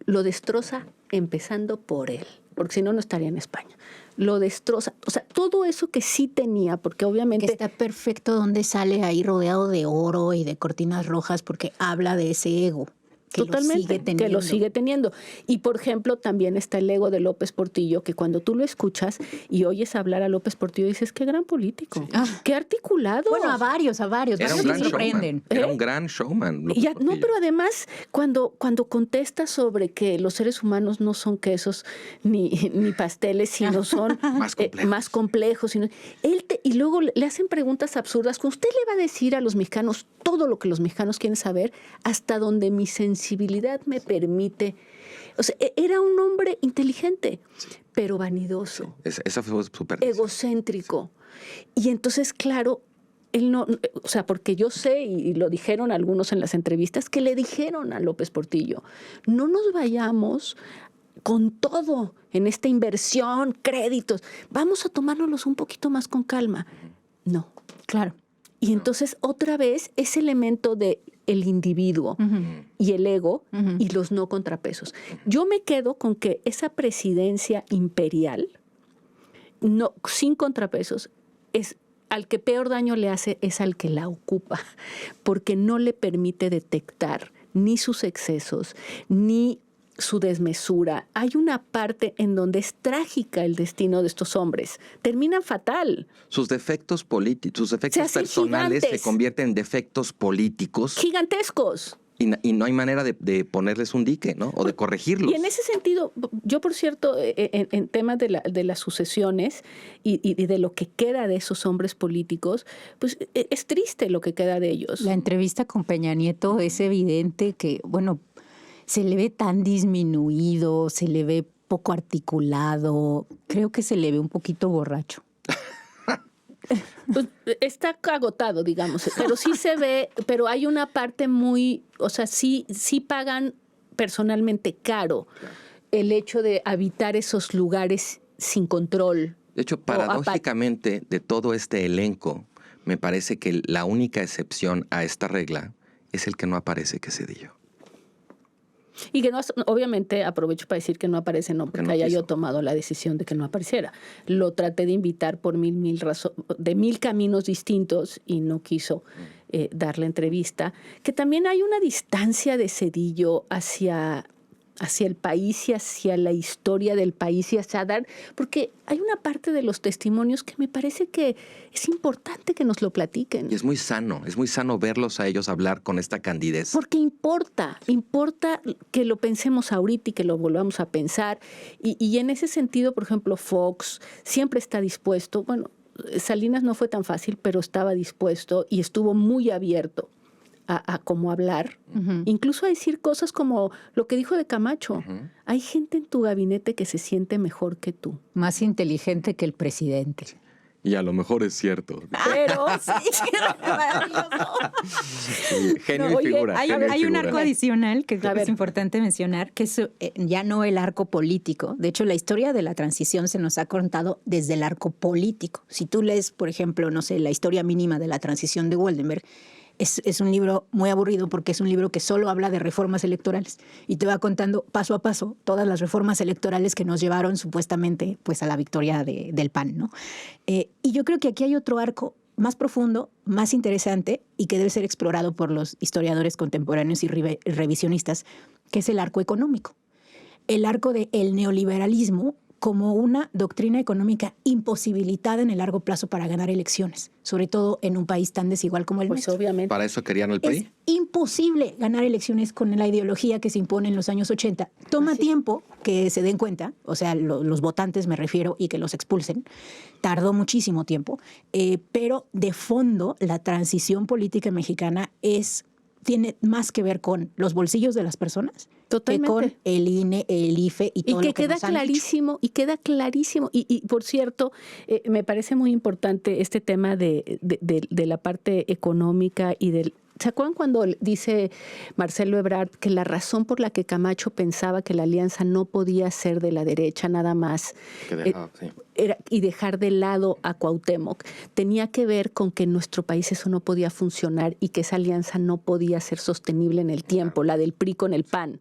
lo destroza empezando por él, porque si no, no estaría en España. Lo destroza, o sea, todo eso que sí tenía, porque obviamente... Que está perfecto donde sale ahí rodeado de oro y de cortinas rojas, porque habla de ese ego. Totalmente, que lo sigue teniendo. Y, por ejemplo, también está el ego de López Portillo, que cuando tú lo escuchas y oyes hablar a López Portillo, dices, qué gran político, qué articulado. Bueno, a varios. Era un gran showman. Era un gran showman. No, pero además, cuando contesta sobre que los seres humanos no son quesos ni pasteles, sino son más complejos. Y luego le hacen preguntas absurdas. Usted le va a decir a los mexicanos todo lo que los mexicanos quieren saber, hasta donde mi sensibilidad me permite. O sea, era un hombre inteligente, pero vanidoso. Sí, esa fue súper egocéntrico. Sí. Y entonces, claro, él no, o sea, porque yo sé, y lo dijeron algunos en las entrevistas, que le dijeron a López Portillo, no nos vayamos con todo en esta inversión, créditos, vamos a tomárnoslos un poquito más con calma. No, claro. Y entonces otra vez ese elemento de el individuo y el ego y los no contrapesos. Yo me quedo con que esa presidencia imperial, no, sin contrapesos, es al que peor daño le hace es al que la ocupa, porque no le permite detectar ni sus excesos, ni su desmesura. Hay una parte en donde es trágica el destino de estos hombres. Terminan fatal. Sus defectos políticos, sus defectos personales se convierten en defectos políticos. Gigantescos. Y no hay manera de ponerles un dique, ¿no? O de corregirlos. Y en ese sentido, yo, por cierto, en temas de las sucesiones y de lo que queda de esos hombres políticos, pues es triste lo que queda de ellos. La entrevista con Peña Nieto es evidente que, bueno, se le ve tan disminuido, se le ve poco articulado, creo que se le ve un poquito borracho. Pues está agotado, digamos, pero sí se ve, pero hay una parte muy, o sea, sí pagan personalmente caro el hecho de habitar esos lugares sin control. De hecho, paradójicamente, de todo este elenco, me parece que la única excepción a esta regla es el que no aparece, que es Zedillo. Y que no, obviamente aprovecho para decir que no aparece, no porque haya yo tomado la decisión de que no apareciera. Lo traté de invitar por mil caminos distintos y no quiso dar la entrevista. Que también hay una distancia de Zedillo hacia el país y hacia la historia del país y hacia dar, porque hay una parte de los testimonios que me parece que es importante que nos lo platiquen. Y es muy sano verlos a ellos hablar con esta candidez. Porque importa que lo pensemos ahorita y que lo volvamos a pensar. Y en ese sentido, por ejemplo, Fox siempre está dispuesto, bueno, Salinas no fue tan fácil, pero estaba dispuesto y estuvo muy abierto a cómo hablar, incluso a decir cosas como lo que dijo de Camacho. Hay gente en tu gabinete que se siente mejor que tú. Más inteligente que el presidente. Y a lo mejor es cierto. Pero sí, maravilloso. Sí, genio y figura. Hay un arco adicional que creo que es importante mencionar, que es ya no el arco político. De hecho, la historia de la transición se nos ha contado desde el arco político. Si tú lees, por ejemplo, no sé, la historia mínima de la transición de Woldenberg, es un libro muy aburrido porque es un libro que solo habla de reformas electorales y te va contando paso a paso todas las reformas electorales que nos llevaron supuestamente pues a la victoria del PAN, ¿no? Y yo creo que aquí hay otro arco más profundo, más interesante y que debe ser explorado por los historiadores contemporáneos y revisionistas, que es el arco económico. El arco del neoliberalismo como una doctrina económica imposibilitada en el largo plazo para ganar elecciones, sobre todo en un país tan desigual como el nuestro. Obviamente. Para eso querían el PRI. Es imposible ganar elecciones con la ideología que se impone en los años 80. Toma tiempo que se den cuenta, o sea, los votantes me refiero, y que los expulsen. Tardó muchísimo tiempo, pero de fondo la transición política mexicana tiene más que ver con los bolsillos de las personas. Totalmente. Que con el INE, el IFE y todo lo que queda nos han clarísimo, dicho. y queda clarísimo. Y por cierto, me parece muy importante este tema de la parte económica y del... ¿Se acuerdan cuando dice Marcelo Ebrard que la razón por la que Camacho pensaba que la alianza no podía ser de la derecha nada más y dejar de lado a Cuauhtémoc tenía que ver con que en nuestro país eso no podía funcionar y que esa alianza no podía ser sostenible en el tiempo, la del PRI con el PAN?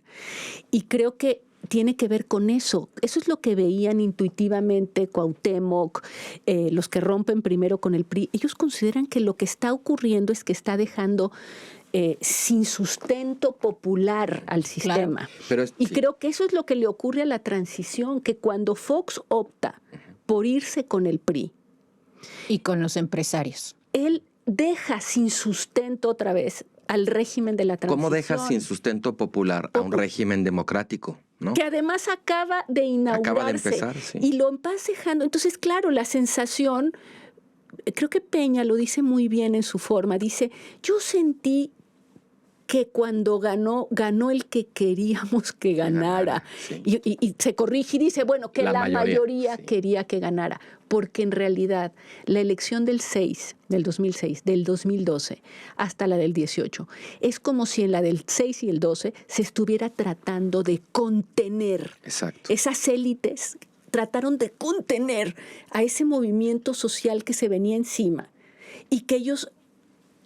Y creo que tiene que ver con eso. Eso es lo que veían intuitivamente Cuauhtémoc, los que rompen primero con el PRI. Ellos consideran que lo que está ocurriendo es que está dejando sin sustento popular al sistema. Claro. Y creo que eso es lo que le ocurre a la transición, que cuando Fox opta por irse con el PRI. Y con los empresarios. Él deja sin sustento otra vez al régimen de la transición. ¿Cómo deja sin sustento popular a un régimen democrático? ¿No? Que además acaba de inaugurarse. Acaba de empezar, sí. Y lo vas dejando. Entonces, claro, la sensación, creo que Peña lo dice muy bien en su forma. Dice, yo sentí que cuando ganó el que queríamos que ganara. Sí. Y se corrige y dice, bueno, que la mayoría sí quería que ganara. Porque en realidad la elección del 2006, del 2012, hasta la del 18, es como si en la del 6 y el 12 se estuviera tratando de contener. Exacto. Esas élites trataron de contener a ese movimiento social que se venía encima y que ellos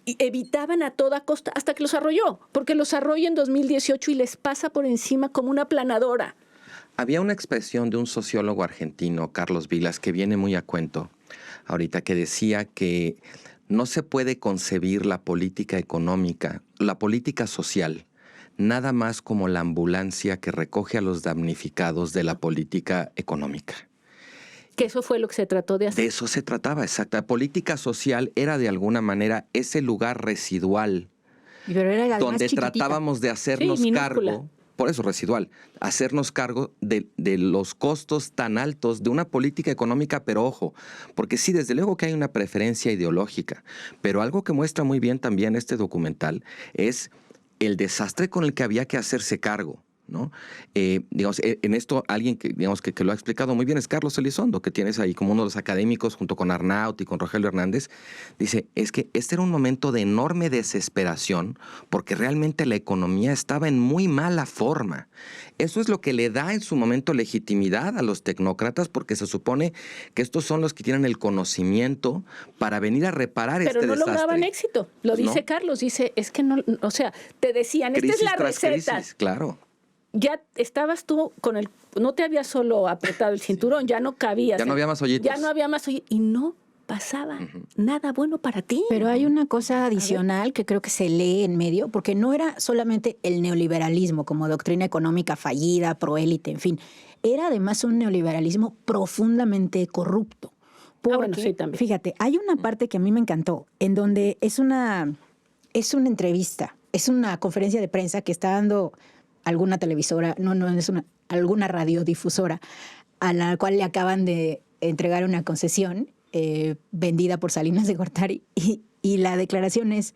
evitaban a toda costa hasta que los arrolló, porque los arrolla en 2018 y les pasa por encima como una planadora. Había una expresión de un sociólogo argentino, Carlos Vilas, que viene muy a cuento ahorita, que decía que no se puede concebir la política económica, la política social, nada más como la ambulancia que recoge a los damnificados de la política económica. Que eso fue lo que se trató de hacer. De eso se trataba, exacto. La política social era de alguna manera ese lugar residual donde tratábamos de hacernos cargo, por eso residual, hacernos cargo de los costos tan altos de una política económica, pero ojo, porque sí, desde luego que hay una preferencia ideológica, pero algo que muestra muy bien también este documental es el desastre con el que había que hacerse cargo, ¿no? Digamos, en esto alguien que, digamos, que lo ha explicado muy bien es Carlos Elizondo, que tienes ahí como uno de los académicos junto con Arnaut y con Rogelio Hernández. Dice, es que este era un momento de enorme desesperación porque realmente la economía estaba en muy mala forma. Eso es lo que le da en su momento legitimidad a los tecnócratas, porque se supone que estos son los que tienen el conocimiento para venir a reparar este desastre. Pero no lograban éxito. Lo dice Carlos, dice, es que no, o sea, te decían, esta es la receta. Crisis, claro. Ya estabas tú con no te había solo apretado el cinturón, ya no cabías. Ya no había más hoyitos. Ya no había más hoyitos. Y no pasaba nada bueno para ti. Pero hay una cosa adicional que creo que se lee en medio, porque no era solamente el neoliberalismo como doctrina económica fallida, proélite, en fin. Era además un neoliberalismo profundamente corrupto. Porque, bueno, sí, también. Fíjate, hay una parte que a mí me encantó, en donde es una entrevista, es una conferencia de prensa que está dando alguna televisora, alguna radiodifusora, a la cual le acaban de entregar una concesión vendida por Salinas de Gortari, y la declaración es,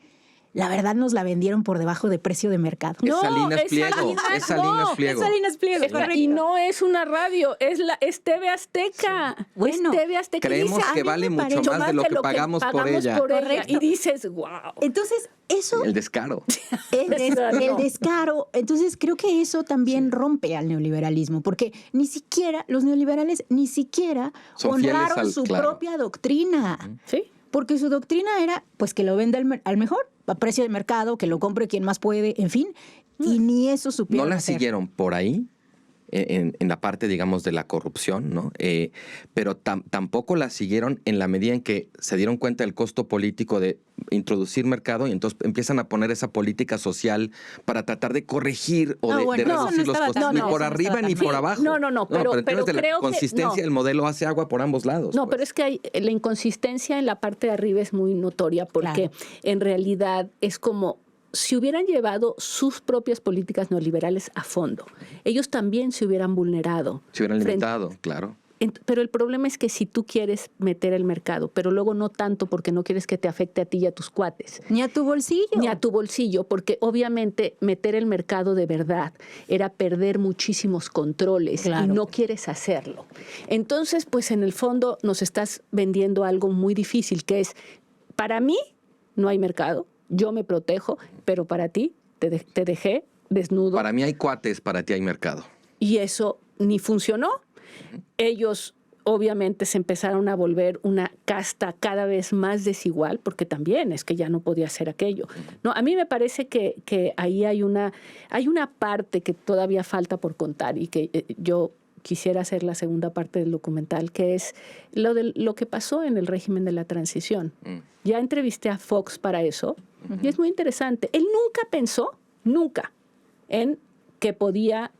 la verdad nos la vendieron por debajo de precio de mercado. Es Salinas Pliego. Es Salinas Pliego. Y no es una radio, es TV Azteca. Sí. Bueno, es TV Azteca. Creemos que vale mucho más de lo que pagamos por ella. Y dices, wow. Entonces, eso... El descaro. El descaro. Entonces, creo que eso también rompe al neoliberalismo, porque los neoliberales ni siquiera honraron su propia doctrina. Sí. Porque su doctrina era, pues, que lo venda al mejor, a precio de mercado, que lo compre quien más puede, en fin, y ni eso supieron ¿No la hacer. siguieron por ahí? en la parte, digamos, de la corrupción, ¿no? Pero tampoco la siguieron en la medida en que se dieron cuenta del costo político de introducir mercado y entonces empiezan a poner esa política social para tratar de corregir o de reducir los costos, ni por arriba ni por abajo. Pero entonces de la consistencia del modelo hace agua por ambos lados. No, pero es que la inconsistencia en la parte de arriba es muy notoria porque en realidad es como si hubieran llevado sus propias políticas neoliberales a fondo, ellos también se hubieran vulnerado. Se hubieran limitado, claro. Pero el problema es que si tú quieres meter el mercado, pero luego no tanto porque no quieres que te afecte a ti y a tus cuates. Ni a tu bolsillo. Ni a tu bolsillo, porque obviamente meter el mercado de verdad era perder muchísimos controles y no quieres hacerlo. Entonces, pues en el fondo nos estás vendiendo algo muy difícil, que es, para mí no hay mercado, yo me protejo, pero para ti te dejé desnudo. Para mí hay cuates, para ti hay mercado. Y eso ni funcionó. Ellos obviamente se empezaron a volver una casta cada vez más desigual, porque también es que ya no podía hacer aquello. No, a mí me parece que ahí hay una parte que todavía falta por contar y que yo quisiera hacer la segunda parte del documental, que es lo que pasó en el régimen de la transición. Ya entrevisté a Fox para eso y es muy interesante. Él nunca pensó, en que podía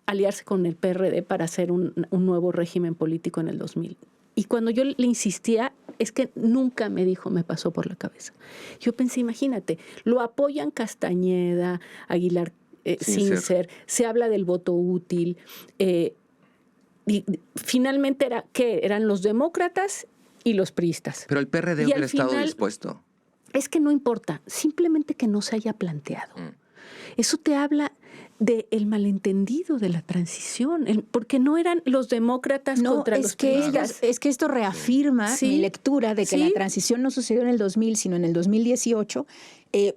aliarse con el PRD para hacer un nuevo régimen político en el 2000. Y cuando yo le insistía, es que nunca me dijo, me pasó por la cabeza. Yo pensé, imagínate, lo apoyan Castañeda, Aguilar Sincer, se habla del voto útil. Y finalmente eran los demócratas y los priistas. Pero el PRD hubiera estado dispuesto. Es que no importa, simplemente que no se haya planteado. Eso te habla del malentendido de la transición, porque no eran los demócratas contra los priistas. Es que esto reafirma mi lectura de que la transición no sucedió en el 2000, sino en el 2018,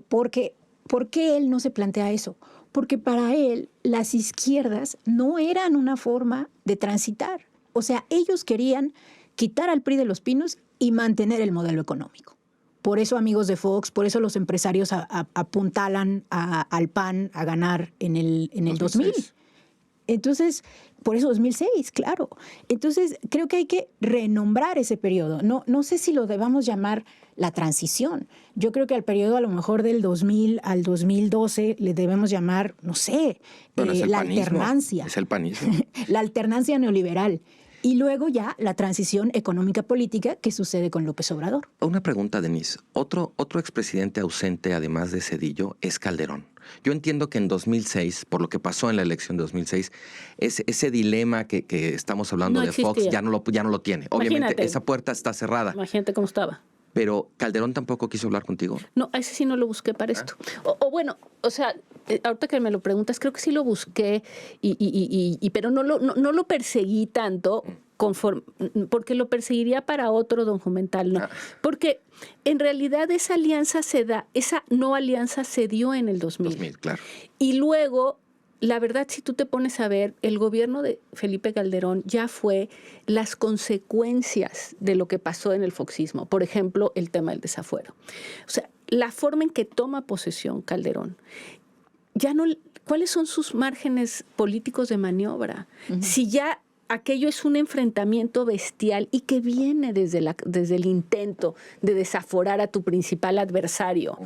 porque ¿por qué él no se plantea eso? Porque para él las izquierdas no eran una forma de transitar. O sea, ellos querían quitar al PRI de los pinos y mantener el modelo económico. Por eso, amigos de Fox, por eso los empresarios apuntalan al PAN a ganar en el 2000. Entonces, por eso 2006, claro. Entonces, creo que hay que renombrar ese periodo. No sé si lo debamos llamar la transición. Yo creo que al periodo a lo mejor del 2000 al 2012 le debemos llamar, no sé, la alternancia. Es el panismo. La alternancia neoliberal. Y luego ya la transición económica-política que sucede con López Obrador. Una pregunta, Denise. Otro expresidente ausente, además de Zedillo, es Calderón. Yo entiendo que en 2006, por lo que pasó en la elección de 2006, ese dilema que estamos hablando de Fox ya no lo tiene. Obviamente, imagínate, esa puerta está cerrada. Imagínate cómo estaba. Pero ¿Calderón tampoco quiso hablar contigo? No, a ese sí no lo busqué para esto. O bueno, o sea, ahorita que me lo preguntas, creo que sí lo busqué, pero no lo perseguí tanto porque lo perseguiría para otro don Jumental, ¿no? Porque en realidad esa no alianza se dio en el 2000. 2000, claro. Y luego, la verdad, si tú te pones a ver, el gobierno de Felipe Calderón ya fue las consecuencias de lo que pasó en el foxismo. Por ejemplo, el tema del desafuero. O sea, la forma en que toma posesión Calderón, ¿cuáles son sus márgenes políticos de maniobra? Si ya aquello es un enfrentamiento bestial y que viene desde el intento de desaforar a tu principal adversario.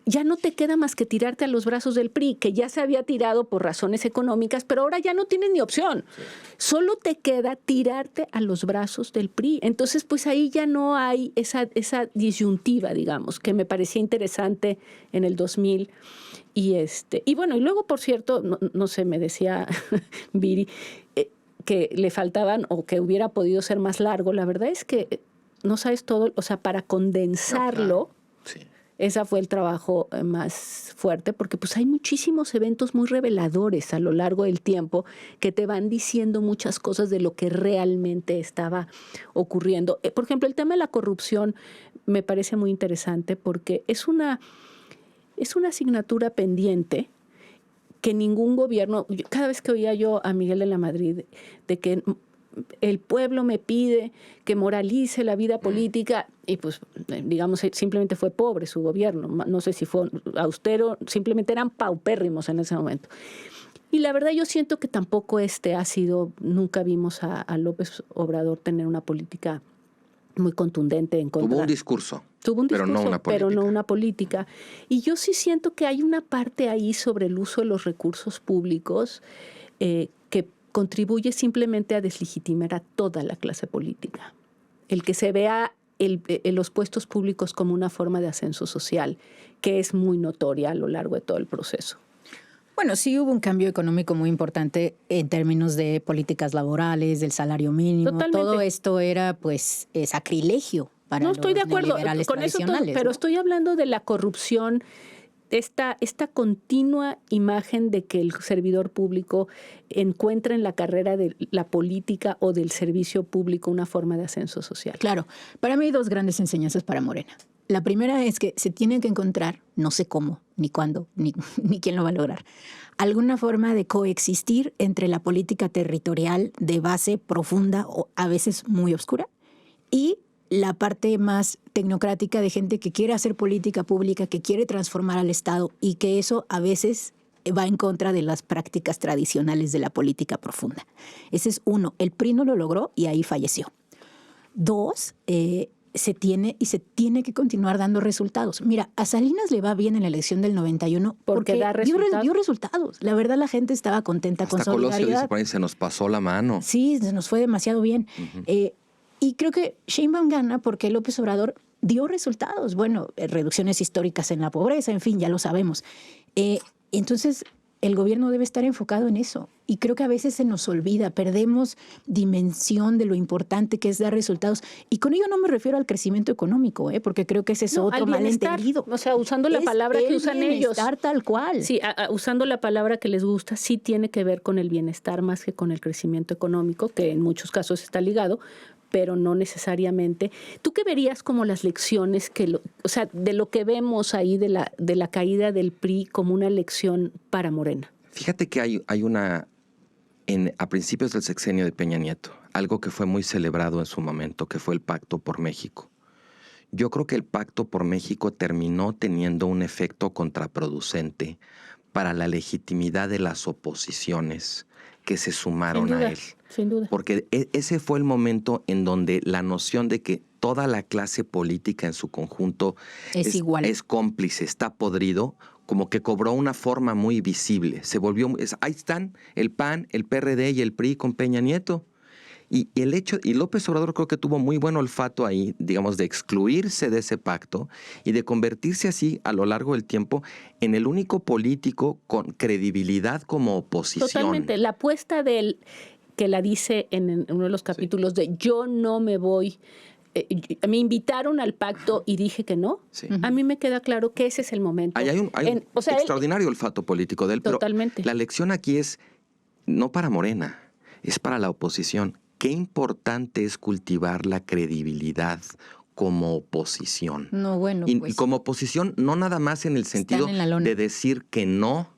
Ya no te queda más que tirarte a los brazos del PRI, que ya se había tirado por razones económicas, pero ahora ya no tienes ni opción. Solo te queda tirarte a los brazos del PRI. Entonces, pues ahí ya no hay esa disyuntiva, digamos, que me parecía interesante en el 2000. Y bueno, y luego, por cierto, no sé, me decía Viri, que le faltaban o que hubiera podido ser más largo. La verdad es que no sabes todo, o sea, para condensarlo, ese fue el trabajo más fuerte, porque pues hay muchísimos eventos muy reveladores a lo largo del tiempo que te van diciendo muchas cosas de lo que realmente estaba ocurriendo. Por ejemplo, el tema de la corrupción me parece muy interesante porque es una asignatura pendiente que ningún gobierno, cada vez que oía yo a Miguel de la Madrid de que el pueblo me pide que moralice la vida política, y pues digamos simplemente fue pobre su gobierno, no sé si fue austero, simplemente eran paupérrimos en ese momento. Y la verdad yo siento que tampoco nunca vimos a López Obrador tener una política muy contundente en contra. Tuvo un discurso, pero no una política. Y yo sí siento que hay una parte ahí sobre el uso de los recursos públicos que contribuye simplemente a deslegitimar a toda la clase política. El que se vea los puestos públicos como una forma de ascenso social, que es muy notoria a lo largo de todo el proceso. Bueno, sí hubo un cambio económico muy importante en términos de políticas laborales, del salario mínimo. Totalmente. Todo esto era, pues, sacrilegio para los neoliberales tradicionales. No estoy de acuerdo con eso, pero estoy hablando de la corrupción, esta continua imagen de que el servidor público encuentra en la carrera de la política o del servicio público una forma de ascenso social. Claro. Para mí hay dos grandes enseñanzas para Morena. La primera es que se tiene que encontrar, no sé cómo, ni cuándo, ni quién lo va a lograr, alguna forma de coexistir entre la política territorial de base profunda o a veces muy oscura y la parte más tecnocrática de gente que quiere hacer política pública, que quiere transformar al Estado y que eso a veces va en contra de las prácticas tradicionales de la política profunda. Ese es uno. El PRI no lo logró y ahí falleció. Dos, se tiene que continuar dando resultados. Mira, a Salinas le va bien en la elección del 91 porque dio resultados. La verdad, la gente estaba contenta con solidaridad. Colosio dice por ahí, se nos pasó la mano. Sí, se nos fue demasiado bien. Uh-huh. Y creo que Sheinbaum gana porque López Obrador dio resultados. Bueno, reducciones históricas en la pobreza, en fin, ya lo sabemos. Entonces, el gobierno debe estar enfocado en eso. Y creo que a veces se nos olvida, perdemos dimensión de lo importante que es dar resultados. Y con ello no me refiero al crecimiento económico, porque creo que ese es otro malentendido. O sea, usando la palabra que usan ellos. Tal cual. Sí, usando la palabra que les gusta, sí tiene que ver con el bienestar más que con el crecimiento económico, que en muchos casos está ligado, pero no necesariamente. ¿Tú qué verías como las lecciones de lo que vemos ahí de la caída del PRI como una lección para Morena? Fíjate que hay una, a principios del sexenio de Peña Nieto, algo que fue muy celebrado en su momento, que fue el Pacto por México. Yo creo que el Pacto por México terminó teniendo un efecto contraproducente para la legitimidad de las oposiciones que se sumaron a él. Sin duda. Porque ese fue el momento en donde la noción de que toda la clase política en su conjunto es cómplice, está podrido, como que cobró una forma muy visible. Se volvió, ahí están el PAN, el PRD y el PRI con Peña Nieto. Y López Obrador creo que tuvo muy buen olfato ahí, digamos, de excluirse de ese pacto y de convertirse así a lo largo del tiempo en el único político con credibilidad como oposición. Totalmente. La apuesta de él, que la dice en uno de los capítulos de yo no me voy, me invitaron al pacto y dije que no. Sí. A mí me queda claro que ese es el momento. Hay un extraordinario olfato político de él, totalmente. Pero la lección aquí es no para Morena, es para la oposición. Qué importante es cultivar la credibilidad como oposición. No, bueno, y como oposición, no nada más en el sentido de decir que no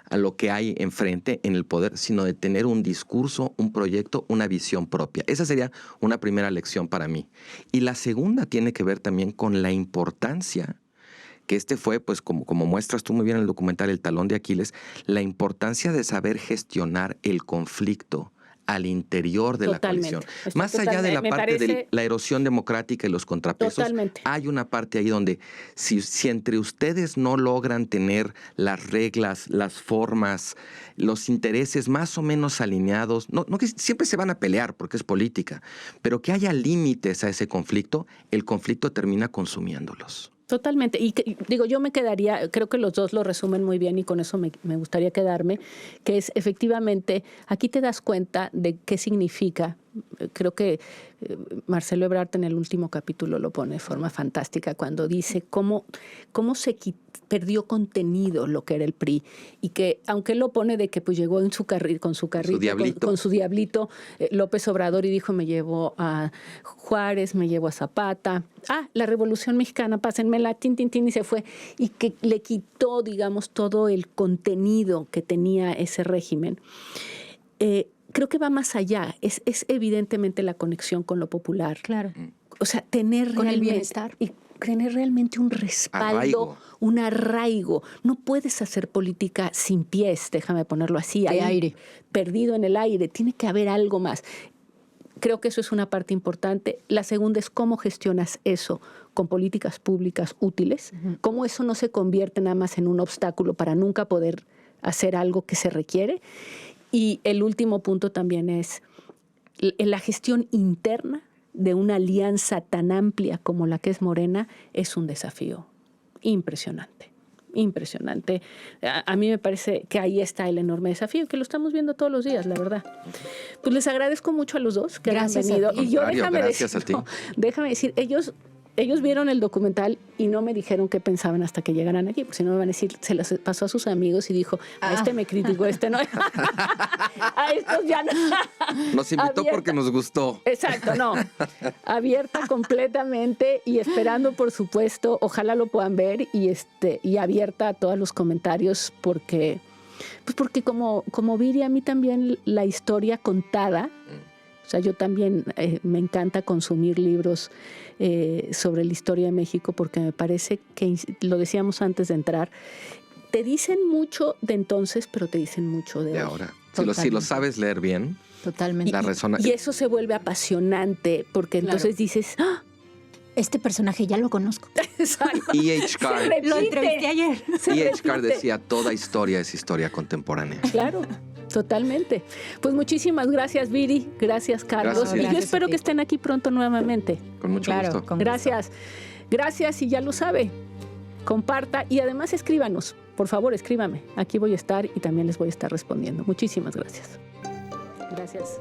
a lo que hay enfrente en el poder, sino de tener un discurso, un proyecto, una visión propia. Esa sería una primera lección para mí. Y la segunda tiene que ver también con la importancia que fue, pues como muestras tú muy bien en el documental El Talón de Aquiles, la importancia de saber gestionar el conflicto al interior de la coalición. Más allá de la parte de la erosión democrática y los contrapesos, totalmente. Hay una parte ahí donde si entre ustedes no logran tener las reglas, las formas, los intereses más o menos alineados, no que siempre se van a pelear porque es política, pero que haya límites a ese conflicto, el conflicto termina consumiéndolos. Totalmente. Y digo, yo me quedaría, creo que los dos lo resumen muy bien y con eso me gustaría quedarme, que es efectivamente, aquí te das cuenta de qué significa. Creo que Marcelo Ebrard en el último capítulo lo pone de forma fantástica cuando dice cómo se perdió contenido lo que era el PRI y que aunque él lo pone de que pues llegó en con su carrito, con su diablito López Obrador y dijo me llevo a Juárez, me llevo a Zapata, la Revolución Mexicana, pásenmela, tin, tin, tin, y se fue y que le quitó, digamos, todo el contenido que tenía ese régimen. Creo que va más allá. Es evidentemente la conexión con lo popular. Claro. O sea, tener con el bienestar. tener realmente un respaldo, un arraigo. No puedes hacer política sin pies, déjame ponerlo así, de aire, perdido en el aire. Tiene que haber algo más. Creo que eso es una parte importante. La segunda es cómo gestionas eso con políticas públicas útiles, cómo eso no se convierte nada más en un obstáculo para nunca poder hacer algo que se requiere. Y el último punto también es la gestión interna de una alianza tan amplia como la que es Morena es un desafío impresionante. Impresionante. A mí me parece que ahí está el enorme desafío, que lo estamos viendo todos los días, la verdad. Pues les agradezco mucho a los dos que han venido. Y yo déjame decir, ellos vieron el documental y no me dijeron qué pensaban hasta que llegaran aquí, porque si no me van a decir, se los pasó a sus amigos y dijo, a este me criticó, a este no. A estos ya no. Nos invitó porque nos gustó. Exacto, no. Abierta completamente y esperando, por supuesto, ojalá lo puedan ver y abierta a todos los comentarios porque como Viri, a mí también la historia contada. O sea, yo también me encanta consumir libros sobre la historia de México porque me parece que, lo decíamos antes de entrar, te dicen mucho de entonces, pero te dicen mucho de hoy. Ahora. Si lo sabes leer bien, totalmente. Y eso se vuelve apasionante porque entonces dices, ¡ah! Este personaje ya lo conozco. Exacto. E.H. Carr. Lo entrevisté ayer. E.H. Carr decía, toda historia es historia contemporánea. Claro. Totalmente. Pues muchísimas gracias, Viri. Gracias, Carlos. Gracias. Y yo espero que estén aquí pronto nuevamente. Con mucho gusto. Gracias. Gracias y ya lo sabe. Comparta y además escríbanos. Por favor, escríbame. Aquí voy a estar y también les voy a estar respondiendo. Muchísimas gracias. Gracias.